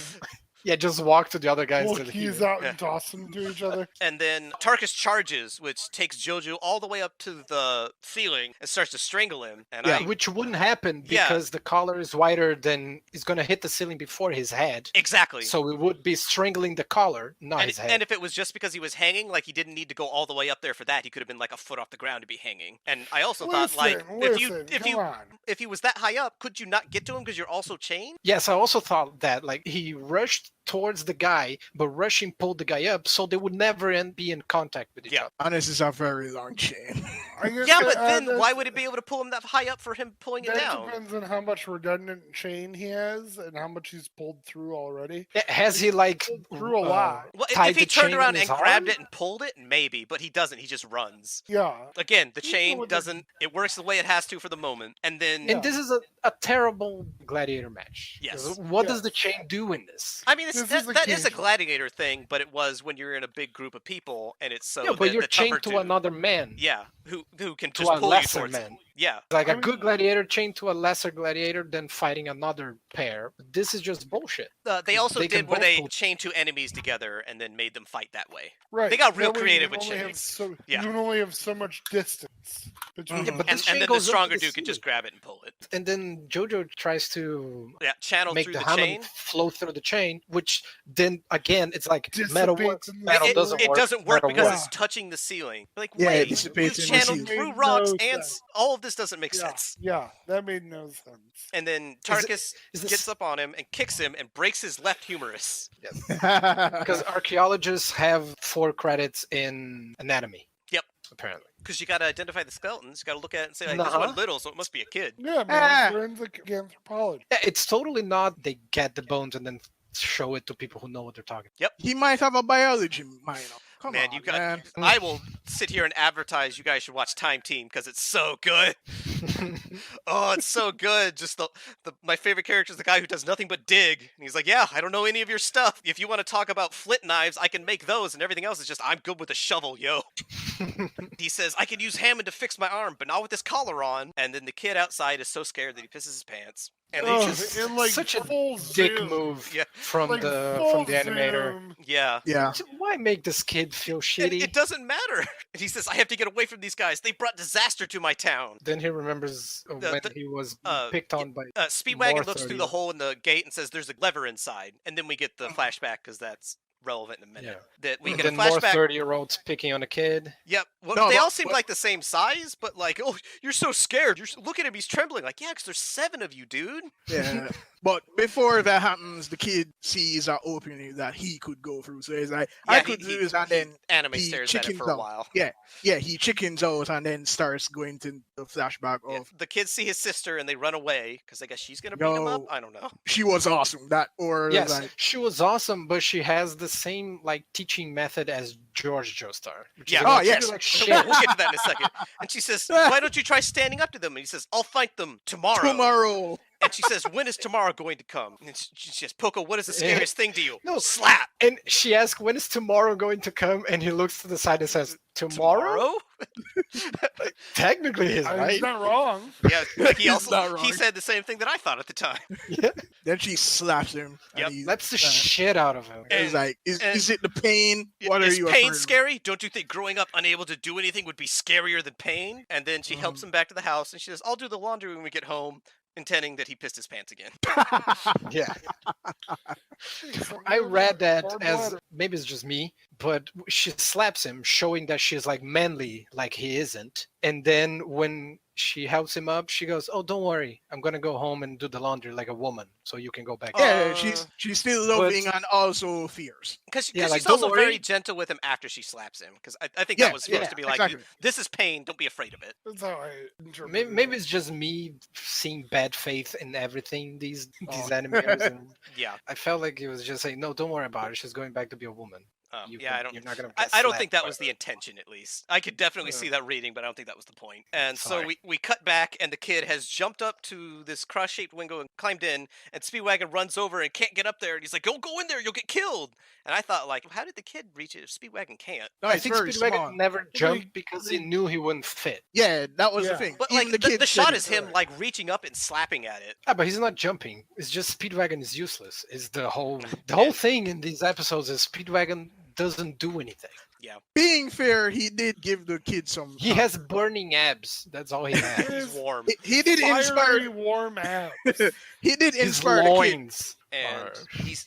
Yeah, just walk to the other guys Pull to the keys healer. out Yeah. and toss them to each other. And then Tarkus charges, which takes Jojo all the way up to the ceiling and starts to strangle him. And Yeah. I Which wouldn't happen Yeah. because the collar is wider than is going to hit the ceiling before his head. exactly. So it would be strangling the collar, not And, his head. and if it was just because he was hanging, like he didn't need to go all the way up there for that. He could have been like a foot off the ground to be hanging. And I also thought, like, Listen, if come you on. if he was that high up, could you not get to him because you're also chained? Yes, I also thought that like he rushed towards the guy, but rushing pulled the guy up, so they would never be in contact with each Yeah. other. And this is a very long chain. I guess Yeah, that- but then that- why would it be able to pull him that high up for him pulling it That down? depends on how much redundant chain he has and how much he's pulled through already. Yeah, has he like Through a lot. Well, tied if he the turned chain around in and his grabbed arm? it and pulled it, maybe, but he doesn't. He just runs. Yeah. Again, the Even chain with the- doesn't. It works the way it has to for the moment, and then And this is a terrible gladiator match. Yes. What does Yes. the chain do in this? I mean, it's, This that, is a that is a cage. gladiator thing, but it was when you're in a big group of people, and it's so yeah, but that you're the tougher chained to dude- another man. Yeah, who can To just a pull you lesser towards man. him. Yeah, Like I a good mean- gladiator chained to a lesser gladiator than fighting another pair. This is just bullshit. they also They can did where both they pull- chained two enemies together and then made them fight that way. Right. They got real That way creative you with only have chains. So, Yeah. You can only have so much distance between Mhm. Yeah, but And, this and chain then the goes up to stronger the dude could just ceiling. grab it and pull it. And then Jojo tries to Yeah, channel make through the the hammer chain. flow through the chain, which then again it's like metal Dissipates works, in the metal It, doesn't it work. doesn't work metal because works. it's touching the ceiling. Like, Yeah, it wait, you dissipates in the channeled ceiling. through Made rocks no and sense. all of this doesn't make sense. Yeah, that made no sense. And then Is it- Tarkus is this- gets up on him and kicks him and breaks his left humerus. Because archaeologists have 4 credits in anatomy. Yep. Apparently. Because you got to identify the skeletons. You got to look at it and say, like, this Uh-huh. one little, so it must be a kid. Yeah, Ah. man, forensic anthropology. Yeah, it's totally not they get the bones and then show it to people who know what they're talking He might have a biology minor. Come Man, on, you got. man. I will sit here and advertise. You guys should watch Time Team because it's so good. Oh, it's so good. Just my favorite character is the guy who does nothing but dig. And he's like, yeah, I don't know any of your stuff. If you want to talk about flint knives, I can make those, and everything else is just I'm good with a shovel, yo. He says I can use Hammond to fix my arm, but not with this collar on. And then the kid outside is so scared that he pisses his pants. And Oh, he's just in like such a full dick zoom. move Yeah. from Like the full animator. zoom. yeah. Yeah. So why make this kid feel And shitty? it doesn't matter. And he says, I have to get away from these guys. They brought disaster to my town. Then he remembers when he was picked on by. Speedwagon More looks through 30. the hole in the gate and says there's a lever inside. And then we get the flashback because that's relevant in a minute. That we And get a then more flashback. 30-year-olds picking on a kid. Yep. Well, No, they but- all seem like the same size, but like, oh, you're so scared. Look at him. He's trembling. Like, yeah, because there's 7 of you, dude. Yeah. But before that happens, the kid sees an opening that he could go through. So he's like, I could do this, and then Anime he stares at it chickens for a out. while. yeah, he chickens out and then starts going to the flashback Yeah, of the kids see his sister and they run away because I guess she's gonna beat him up. Yo. I don't know. she was awesome. That or Yes, like she was awesome, but she has the same like teaching method as George Joestar. which is Yeah. about Oh, yes. treat her like So shit. we'll get to that in a second. And she says, "Why don't you try standing up to them?" And he says, "I'll fight them tomorrow." tomorrow. And she says, "When is tomorrow going to come?" And she says, "Poco, what is the scariest thing to you?" No. Slap. And she asks, "When is tomorrow going to come?" And he looks to the side and says, "Tomorrow." Technically, he's He's right. not wrong. Yeah. Like he He's also not wrong. he said the same thing that I thought at the time. Then she slaps him. Yep. And he, Slaps the shit out of him. And- he's like, is and- it the pain? What are Is you pain afraid of? scary? Don't you think growing up unable to do anything would be scarier than pain? And then she helps him back to the house and she says, "I'll do the laundry when we get home," intending that he pissed his pants again. Yeah. I read that Hard as bladder. maybe it's just me, but she slaps him, showing that she's like manly, like he isn't. And then when she helps him up, she goes, "Oh, don't worry, I'm gonna go home and do the laundry like a woman, so you can go back." Yeah, Uh, she's still loving and also fierce. Because Yeah, like, she's don't also worry. very gentle with him after she slaps him. Because I think Yeah, that was supposed yeah, to be like, exactly. this is pain, don't be afraid of it. That's how I interpret Maybe it. it's just me seeing bad faith in everything these Oh. animators. And Yeah. I felt like it was just saying, "No, don't worry about it. She's going back to be a woman." Yeah, I don't. You're not gonna. I get don't slapped think that by was her." the intention, at least. I could definitely Yeah. see that reading, but I don't think that was the point. And so Sorry. we cut back, and the kid has jumped up to this cross-shaped window and climbed in, and Speedwagon runs over and can't get up there, and he's like, "Don't go in there, you'll get killed." And I thought, like, how did the kid reach it if Speedwagon can't? No, I it's think very Speedwagon small. never jumped He- because he knew he wouldn't fit. Yeah, that was Yeah. the thing. But Even like, the kid shot said is it. him like reaching up and slapping at it. Ah, but he's not jumping. It's just Speedwagon is useless. Is the whole Yeah. whole thing in these episodes is Speedwagon doesn't do anything. Being fair, he did give the kid some. He has burning abs. That's all he has. He's warm, He did Fiery inspire. warm abs. He did His inspire the kid. loins. and are-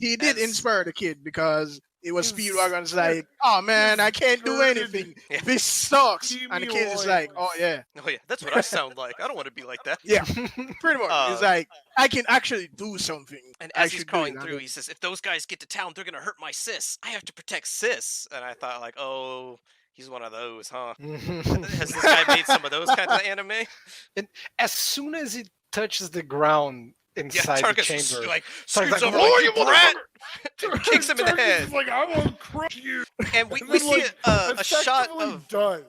He did as- inspire the kid because it was His- Speedwagon's like, oh man, I can't do skirted anything. Yeah. This sucks. And the steamy kid is like, oh loins. yeah, Oh yeah, that's what I sound like. I don't want to be like that. yeah, pretty much. Uh, It's like I can actually do something. And I as he's should do crawling it, through, he says, "If those guys get to town, they're gonna hurt my sis. I have to protect sis." And I thought, like, oh, he's one of those, huh? Has this guy made some of those kinds of anime? As soon as he touches the ground Yeah, inside the Tarkus is chamber, like Tarkus screams like, over, "Oh, like, you "You brat!" motherfucker!" and kicks him in the Tarkus head. is like, I will crush you. And we And we then, see like, a shot effectively of does.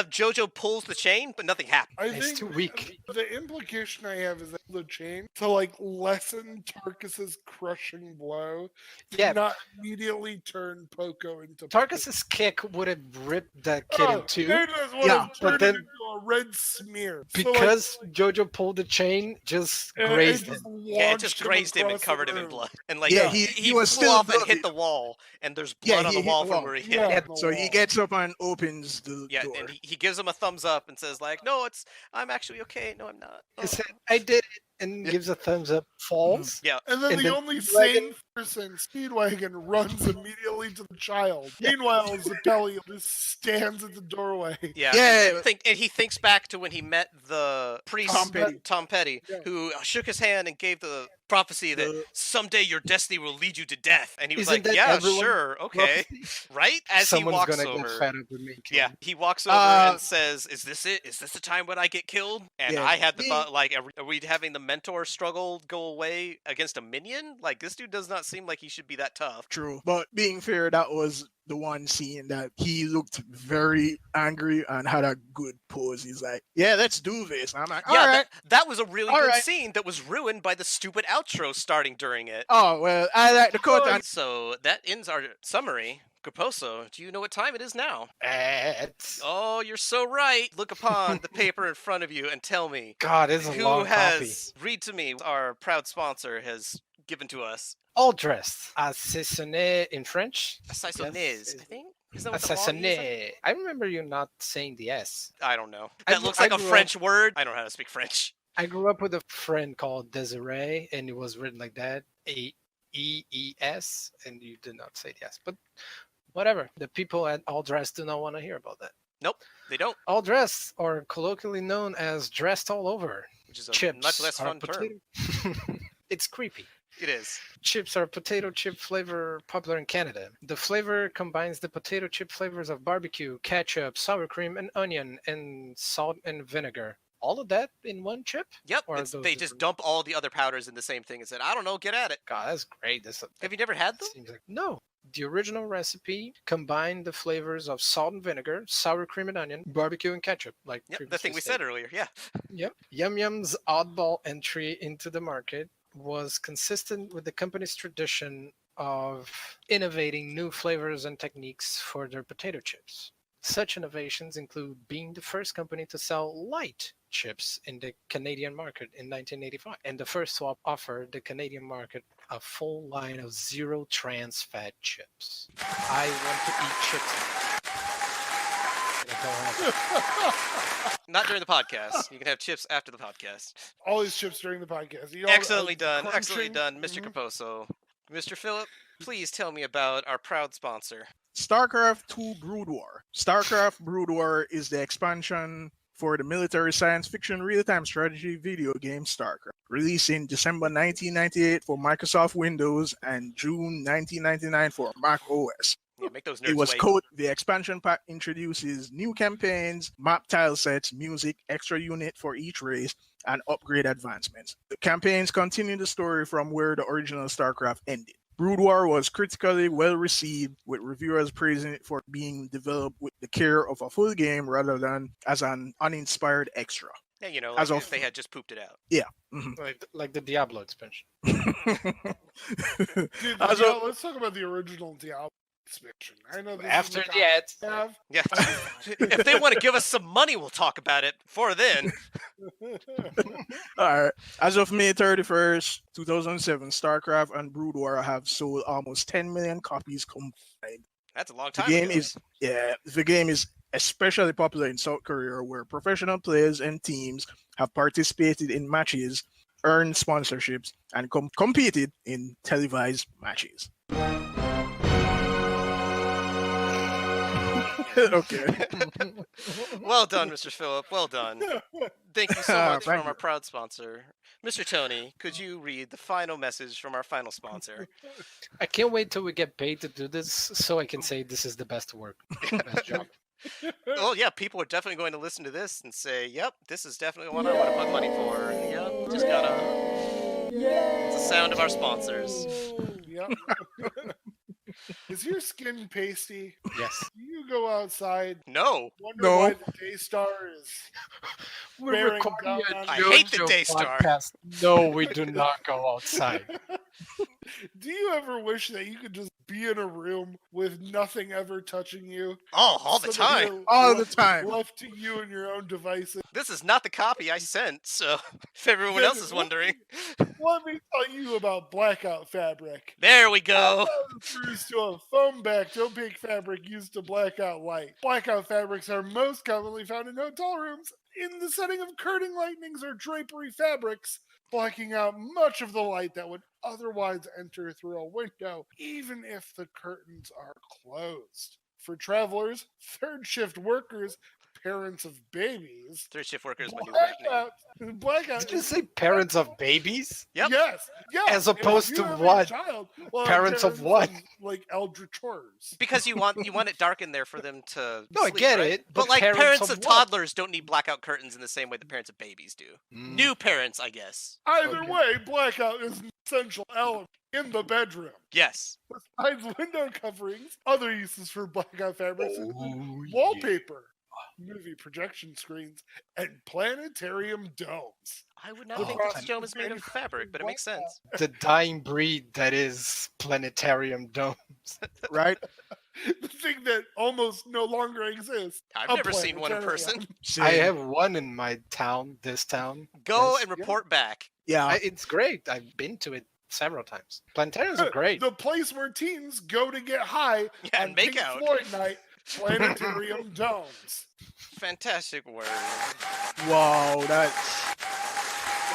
JoJo pulls the chain, but nothing happens. I It's think too weak. the implication I have is that the chain to like lessen Tarkus's crushing blow, to Yeah. not immediately turn Poco into Tarkus's kick would have ripped that kid in two. It is what Yeah, it but turned then- into a red smear. So, like, Because Jojo pulled the chain, just it grazed just him. Yeah, it just launched grazed him and across the covered him in room. blood. And like, Yeah, he was flew still off and bloody. hit the wall, and there's Yeah, blood on he the hit wall the from wall. where he hit. Yeah. Yeah, the so he wall. gets up and opens the Yeah, door. and he gives him a thumbs up and says like, "No, I'm actually okay. No, I'm not." He Oh. said, "I did it, and Yeah. gives a thumbs up, falls. Yeah. And then And the then only Speedwagon- sane person, Speedwagon, runs immediately to the child. Meanwhile, Zappelli just stands at the doorway. Yeah, Yeah. and he thinks back to when he met the priest Tom Petty. Tom Petty, Yeah. who shook his hand and gave the prophecy that The- someday your destiny will lead you to death. And he was Isn't like, that "Yeah, everyone's sure, okay, prophecy? right." As Someone's he walks gonna over, get fed up with me. yeah, killing. he walks over Uh, and says, "Is this it? Is this the time when I get killed?" And Yeah, I had the being- thought, like, are we having the mentor struggle go away against a minion? Like, this dude does not seem like he should be that tough. True. But being fair, that was the one scene that he looked very angry and had a good pose. He's like, "Yeah, let's do this." And I'm like, "All Yeah, right." that was a really All good right. scene that was ruined by the stupid outro starting during it. Oh well, I like the cut. And So that ends our summary. Caposo, do you know what time it is now? It's Oh, you're so right. Look upon the paper in front of you and tell me God, it's a who long copy. has read to me our proud sponsor has given to us. All dressed assaisonné in French. Assaisonnaise, I think. Is that what the law is? Assaisonné. I remember you not saying the S. I don't know. I That gr- looks I like a grew French word. I don't know how to speak French. I grew up with a friend called Desiree, and it was written like that, AEES, and you did not say the S. But whatever. The people at All Dressed do not want to hear about that. They don't, All Dressed, or colloquially known as dressed all over, which is a chips much less are fun term. potato. It's creepy. It is. Chips are potato chip flavor popular in Canada. The flavor combines the potato chip flavors of barbecue, ketchup, sour cream, and onion, and salt and vinegar. All of that in one chip? Yep. Or They those just different- dump all the other powders in the same thing and said, I don't know, get at it. God, that's great. Have you never had them? Seems like no. The original recipe combined the flavors of salt and vinegar, sour cream and onion, barbecue and ketchup. Like Yep, the previously thing we stated. said earlier. Yeah. Yep. Yum Yum's oddball entry into the market was consistent with the company's tradition of innovating new flavors and techniques for their potato chips. Such innovations include being the first company to sell light chips in the Canadian market in 1985, and the first to offer the Canadian market a full line of zero trans fat chips. I want to eat chips. And I don't have Not during the podcast. You can have chips after the podcast. All these chips during the podcast. You know, Excellently done. Excellently crunching. done, Mr. Mhm. Caposo. Mr. Phillip, please tell me about our proud sponsor. StarCraft 2 Brood War. StarCraft Brood War is the expansion for the military science fiction real-time strategy video game StarCraft, released in December 1998 for Microsoft Windows and June 1999 for Mac OS. Yeah, make those nerds It was wait. code. The expansion pack introduces new campaigns, map tile sets, music, extra unit for each race, and upgrade advancements. The campaigns continue the story from where the original StarCraft ended. Brood War was critically well received, with reviewers praising it for being developed with the care of a full game rather than as an uninspired extra. Yeah, you know, as like of- if they had just pooped it out. Mhm. like the Diablo expansion. Dude, As yeah, of- let's talk about the original Diablo expansion. I know this After is the ads. have. Yeah. If they want to give us some money, we'll talk about it. Before then, All right. As of May 31st, 2007, StarCraft and Brood War have sold almost 10 million copies combined. that's a long The time game ago. the game is especially popular in South Korea, where professional players and teams have participated in matches, earned sponsorships, and competed in televised matches. Okay. Well done, Mr. Phillip. Well done. Thank you so much Thank from our you. proud sponsor. Mr. Tony, could you read the final message from our final sponsor? I can't wait till we get paid to do this so I can say this is the best work. Best job. Oh, yeah, people are definitely going to listen to this and say, yep, this is definitely one I want to put money for. Yep, just gotta. It's the sound of our sponsors. Yep. Is your skin pasty? Yes. Do you go outside, No, wonder No. why the Daystar is We're bearing recording down a on I you? hate the JoJo Daystar. podcast. No, we do not go outside. Do you ever wish that you could just be in a room with nothing ever touching you? Oh, all the so that time. you're All the left- time. Left to you and your own devices. This is not the copy I sent, so if everyone else is wondering. Let me tell you about blackout fabric. There we go. Refers to a foam-backed opaque fabric used to black out light. Blackout fabrics are most commonly found in hotel rooms in the setting of curtain lightnings or drapery fabrics, blocking out much of the light that would otherwise enter through a window, even if the curtains are closed. For travelers, third shift workers, parents of babies, Third shift worker is my new rap name. blackout Did you is say parents of babies? Yep. Yes, yes. As if opposed you to have a what? Child, Parents of what? Like eldritch horrors. Because you want it dark in there for them to No, I sleep, get right? it, But but like parents of of what? toddlers don't need blackout curtains in the same way the parents of babies do. Mm. New parents, I guess. Either Okay. way, blackout is an essential element in the bedroom. Yes. Besides window coverings, other uses for blackout fabrics Oh, include yeah. wallpaper, movie projection screens, and planetarium domes. I would not Oh, think this dome is made of fabric, but it makes sense. The dying breed that is planetarium dome. Right? The thing that almost no longer exists. I've a never seen one in person. planetarium. I Same. have one in my town, this town. Go Yes. and report back. Yeah. It's great. I've been to it several times. Planetariums are great. The place where teens go to get high Yeah, on and make Pink out. Floyd night, planetarium domes. Fantastic word. Wow, that's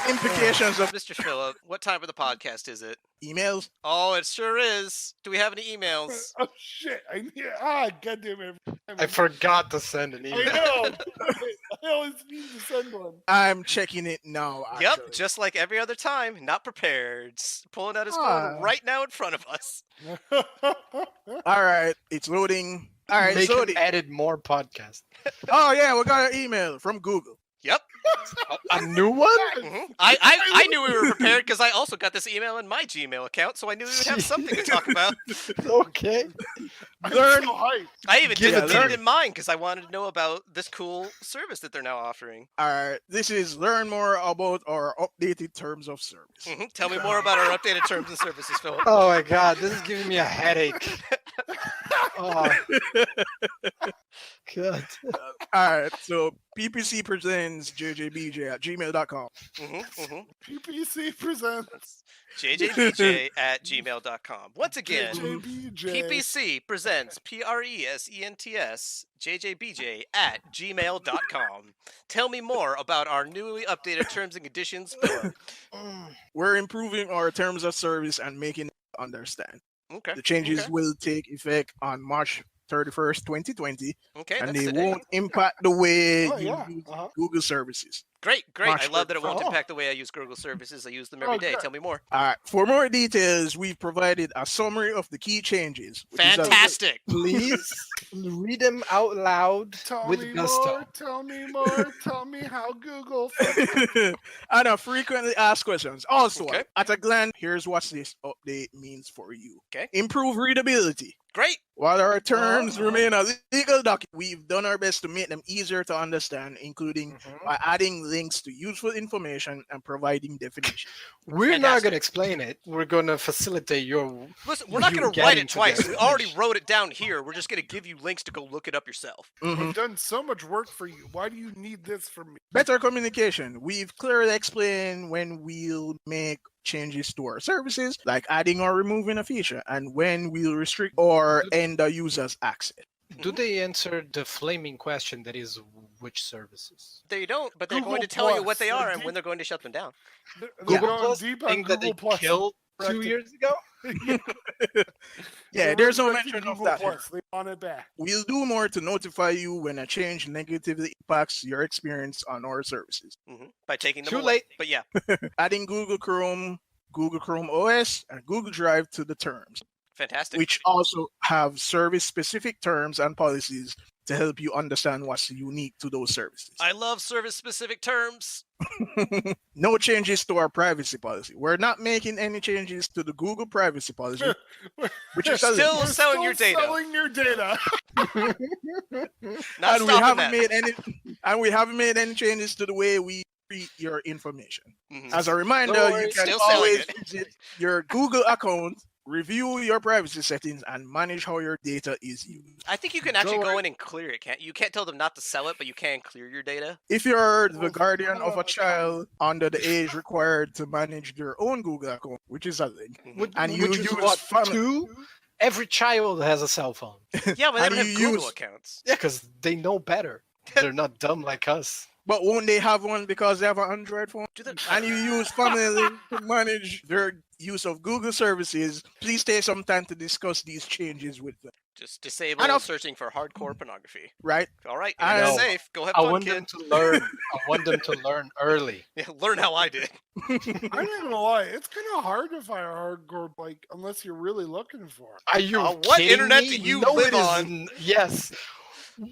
implications of Mr. Phillip, what time of the podcast is it? emails. Oh, it sure is. Do we have any emails? Oh shit! Goddamn it! I forgot to send an I email. know. I always need to send one. I'm checking it now. Yep, Actually. just like every other time, not prepared. Pulling out his Ah. phone right now in front of us. All right, it's loading. All right, Make so him edit more podcasts. oh yeah, we got an email from Google. Yep. A new one? I knew we were prepared because I also got this email in my Gmail account, so I knew we would have something to talk about. Okay. I'm Learn- so hyped. I even Give did it it in mine because I wanted to know about this cool service that they're now offering. All right, this is learn more about our updated terms of service. Tell me more about our updated terms and services, Phil. Oh my god, this is giving me a headache. Oh. God. All right, so PPC presents JJBJ at gmail.com. PPC presents JJBJ at gmail.com. Once again, JJBJ. PPC presents PRESENTS JJBJ at gmail.com. Tell me more about our newly updated terms and conditions, Philip. We're improving our terms of service and making it understand. Okay. The changes Okay. will take effect on March 31st, 2020, Okay, and that's they today. won't impact the way Oh, you yeah. use Uh-huh. Google services. Great. March I love that it won't 31st. impact the way I use Google services. I use them every day. good. Tell me more. All right, for more details, we've provided a summary of the key changes. which is a- Fantastic. Please read them out loud Tell with me gusto. more. Tell me more. Tell me how Google. and a frequently asked questions. Also, Okay. at a glance, here's what this update means for you. Okay. Improve readability. Great. While our terms Uh-huh. remain a legal document, we've done our best to make them easier to understand, including by adding links to useful information and providing definitions. We're not Fantastic. going to explain it. We're going to facilitate your. Listen, we're not You going to write getting it to twice. the We already definition. wrote it down here. We're just going to give you links to go look it up yourself. Mhm. We've done so much work for you. Why do you need this from me? Better communication. We've clearly explained when we'll make changes to our services, like adding or removing a feature, and when we'll restrict or end the user's access. Do they answer the flaming question that is which services? They don't, but they're Google going to tell you Plus, what they like are and deep- when they're going to shut them down. They're Google going Plus deep thing on that they Google Plus. killed 2 Correct. years ago? Yeah, They're there's no resurrecting mention of Google that here. Plus. They want it back. We'll do more to notify you when a change negatively impacts your experience on our services. By taking them Too away. late. But yeah, Adding Google Chrome OS, and Google Drive to the terms, fantastic. which also have service-specific terms and policies to help you understand what's unique to those services. I love service-specific terms. No changes to our privacy policy. We're not making any changes to the Google privacy policy, which is Still We're selling your still data. selling your data. Not and we stopping haven't that. made any and we haven't made any changes to the way we treat your information. Mhm. As a reminder, Don't you worry, can still selling always it. visit your Google account, review your privacy settings, and manage how your data is used. I think you can actually Don't go worry. in and clear it. Can't you? Can't tell them not to sell it, but you can clear your data. If you're the Well, guardian how of a about- child under the age required to manage their own Google account, which is a link, Mhm. and you Which is use what, family- 2? Every child has a cell phone. Yeah, but they And don't have you Google use- accounts. Yeah, because they know better. They're not dumb like us. But won't they have one because they have an Android phone? And you use Family Link to manage their use of Google services. Please take some time to discuss these changes with them. Just disable And searching for hardcore pornography. Right? All right, I internet know. safe. Go have I fun, want kid. them to learn. I want them to learn early. Yeah, learn how I did. I'm not gonna lie, it's kind of hard to find a hardcore like unless you're really looking for it. Are you What kidding internet me? do you No, live it is on? Yes.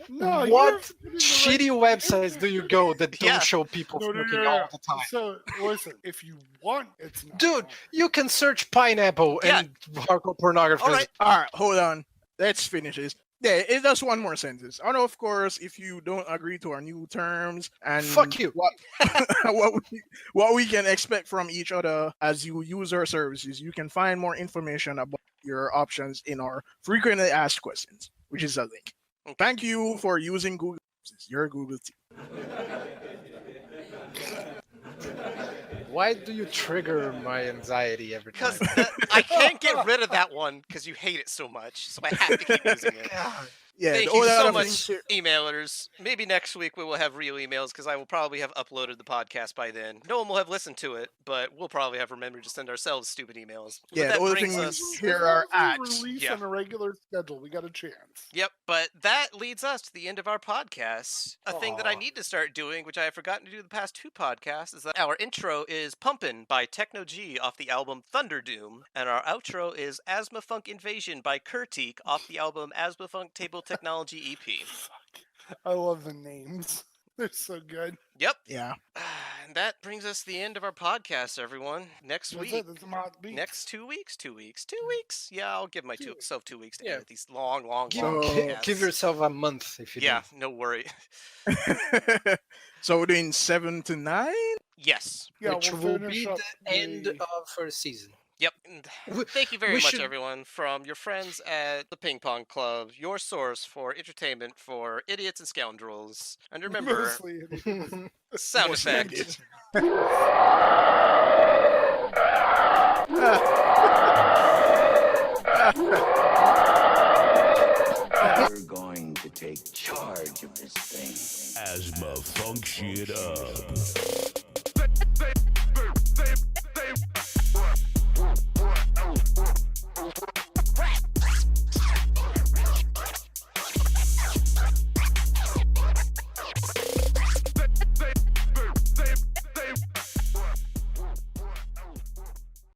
No, What you're in the shitty right- websites do you go that don't Yeah. show people No, no, fucking no, no. all the time? So listen, if you want, it's not. Dude, on. you can search pineapple Yeah. and hardcore pornography. All right. All right, hold on. Let's finish this. Yeah, it's just one more sentence. And of course, if you don't agree to our new terms and Fuck you. what what we can expect from each other as you use our services, you can find more information about your options in our frequently asked questions, which is a link. Thank you for using Google. Your Google team. Why do you trigger my anxiety every time? Because I can't get rid of that one because you hate it so much, so I have to keep using it. God. Yeah, Thank the you only so other much, thing- emailers. Maybe next week we will have real emails because I will probably have uploaded the podcast by then. No one will have listened to it, but we'll probably have remembered to send ourselves stupid emails. But Yeah, that the only brings thing us. is here are As long as ads. we release Yeah. on a regular schedule. We got a chance. Yep, but that leads us to the end of our podcast. A thing that I Aw. need to start doing, which I have forgotten to do the past two podcasts, is that our intro is Pumpin' by Techno G off the album Thunder Doom, and our outro is Asthma Funk Invasion by Kurtik off the album Asthma Funk Table Technology E EP. I love the names. They're so good. Yep. Yeah. And that brings us to the end of our podcast, everyone. Next That's week. it. That's Mott Beats. Next 2 weeks? 2 weeks. 2 weeks? Yeah, I'll give myself 2 weeks to Yeah. edit these long, long, Give, long So- podcasts. give yourself a month if you Yeah, do. no worry. So we're doing 7 to 9? Yes. Yeah, Which we'll will finish be up the end the- of first season. Yep. and We- Thank you very we much, should- everyone, from your friends at the Ping Pong Club, your source for entertainment for idiots and scoundrels. And remember, Mostly. sound Mostly effect. idiots. We're going to take charge of this thing. Asthma funk shit up.